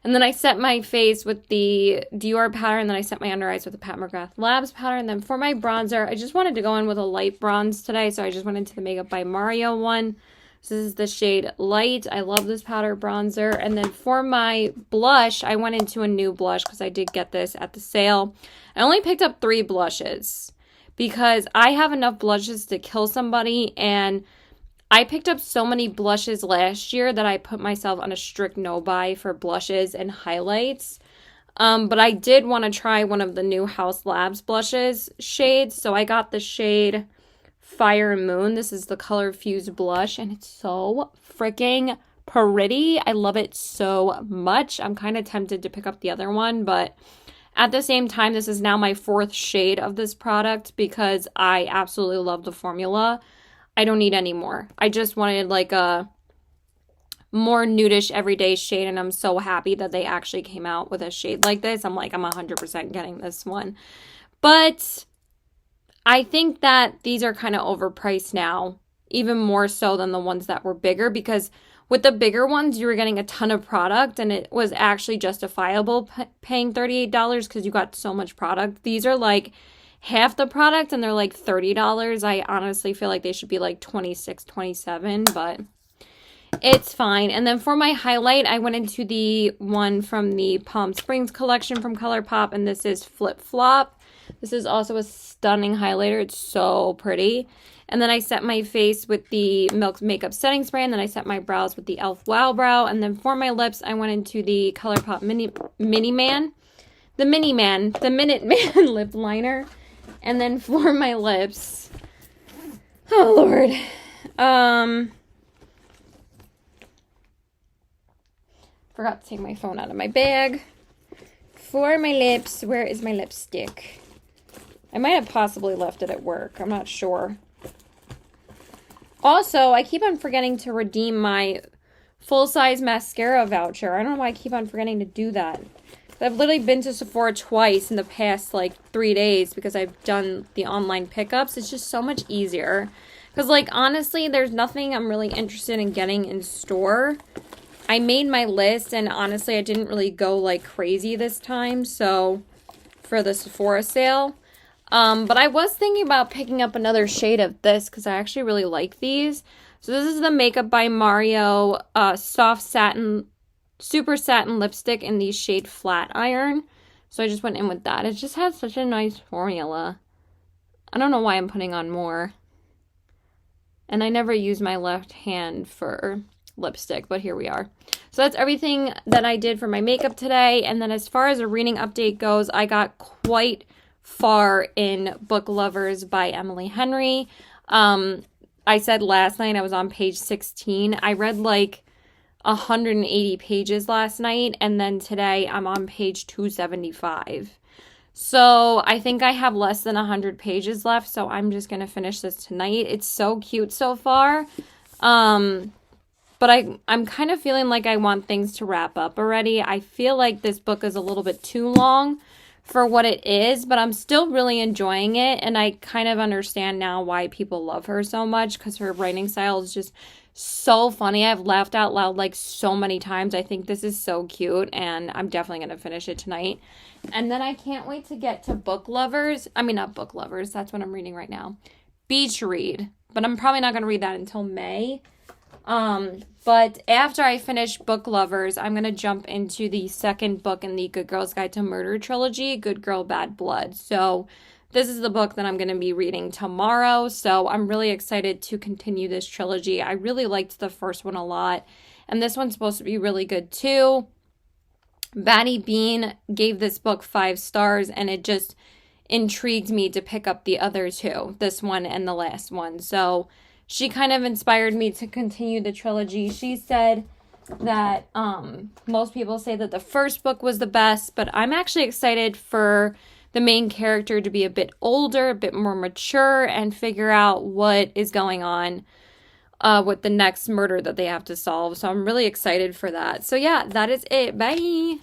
And then I set my face with the Dior powder, and then I set my under eyes with the Pat McGrath Labs powder. And then for my bronzer, I just wanted to go in with a light bronze today, so I just went into the Makeup by Mario one. So this is the shade Light. I love this powder bronzer. And then for my blush, I went into a new blush because I did get this at the sale. I only picked up 3 blushes because I have enough blushes to kill somebody, and I picked up so many blushes last year that I put myself on a strict no-buy for blushes and highlights. But I did want to try one of the new House Labs blushes shades, so I got the shade Fire and Moon. This is the Color Fused blush, and it's so freaking pretty. I love it so much. I'm kind of tempted to pick up the other one, but at the same time, this is now my 4th shade of this product because I absolutely love the formula. I don't need any more. I just wanted like a more nudish everyday shade, and I'm so happy that they actually came out with a shade like this. I'm 100% getting this one. But I think that these are kind of overpriced now, even more so than the ones that were bigger, because with the bigger ones, you were getting a ton of product, and it was actually justifiable paying $38 because you got so much product. These are like half the product, and they're like $30. I honestly feel like they should be like $26, $27, but it's fine. And then for my highlight, I went into the one from the Palm Springs collection from ColourPop, and this is Flip Flop. This is also a stunning highlighter. It's so pretty. And then I set my face with the Milk Makeup Setting Spray, and then I set my brows with the e.l.f. Wow Brow. And then for my lips, I went into the ColourPop Minuteman lip liner. And then for my lips, oh Lord, forgot to take my phone out of my bag. For my lips, where is my lipstick? I might have possibly left it at work. I'm not sure. Also, I keep on forgetting to redeem my full-size mascara voucher. I don't know why I keep on forgetting to do that. I've literally been to Sephora twice in the past, 3 days because I've done the online pickups. It's just so much easier. Because, honestly, there's nothing I'm really interested in getting in store. I made my list, and honestly, I didn't really go, crazy this time, so, for the Sephora sale. But I was thinking about picking up another shade of this because I actually really like these. So this is the Makeup by Mario Soft Satin, Super Satin Lipstick in the shade Flat Iron. So I just went in with that. It just has such a nice formula. I don't know why I'm putting on more. And I never use my left hand for lipstick, but here we are. So that's everything that I did for my makeup today. And then as far as a reading update goes, I got quite far in Book Lovers by Emily Henry. I said last night I was on page 16. I read 180 pages last night, and then today I'm on page 275. So I think I have less than 100 pages left, so I'm just going to finish this tonight. It's so cute so far. But I'm kind of feeling like I want things to wrap up already. I feel like this book is a little bit too long for what it is, but I'm still really enjoying it, and I kind of understand now why people love her so much, because her writing style is just so funny. I've laughed out loud so many times. I think this is so cute, and I'm definitely going to finish it tonight. And then I can't wait to get to Book Lovers. I mean, not Book Lovers. That's what I'm reading right now. Beach Read. But I'm probably not going to read that until May. But after I finish Book Lovers, I'm going to jump into the second book in the Good Girl's Guide to Murder trilogy, Good Girl, Bad Blood. So this is the book that I'm going to be reading tomorrow. So I'm really excited to continue this trilogy. I really liked the first one a lot. And this one's supposed to be really good too. Batty Bean gave this book 5 stars, and it just intrigued me to pick up the other two, this one and the last one. So she kind of inspired me to continue the trilogy. She said that most people say that the first book was the best, but I'm actually excited for the main character to be a bit older, a bit more mature, and figure out what is going on with the next murder that they have to solve. So I'm really excited for that. So yeah, that is it. Bye.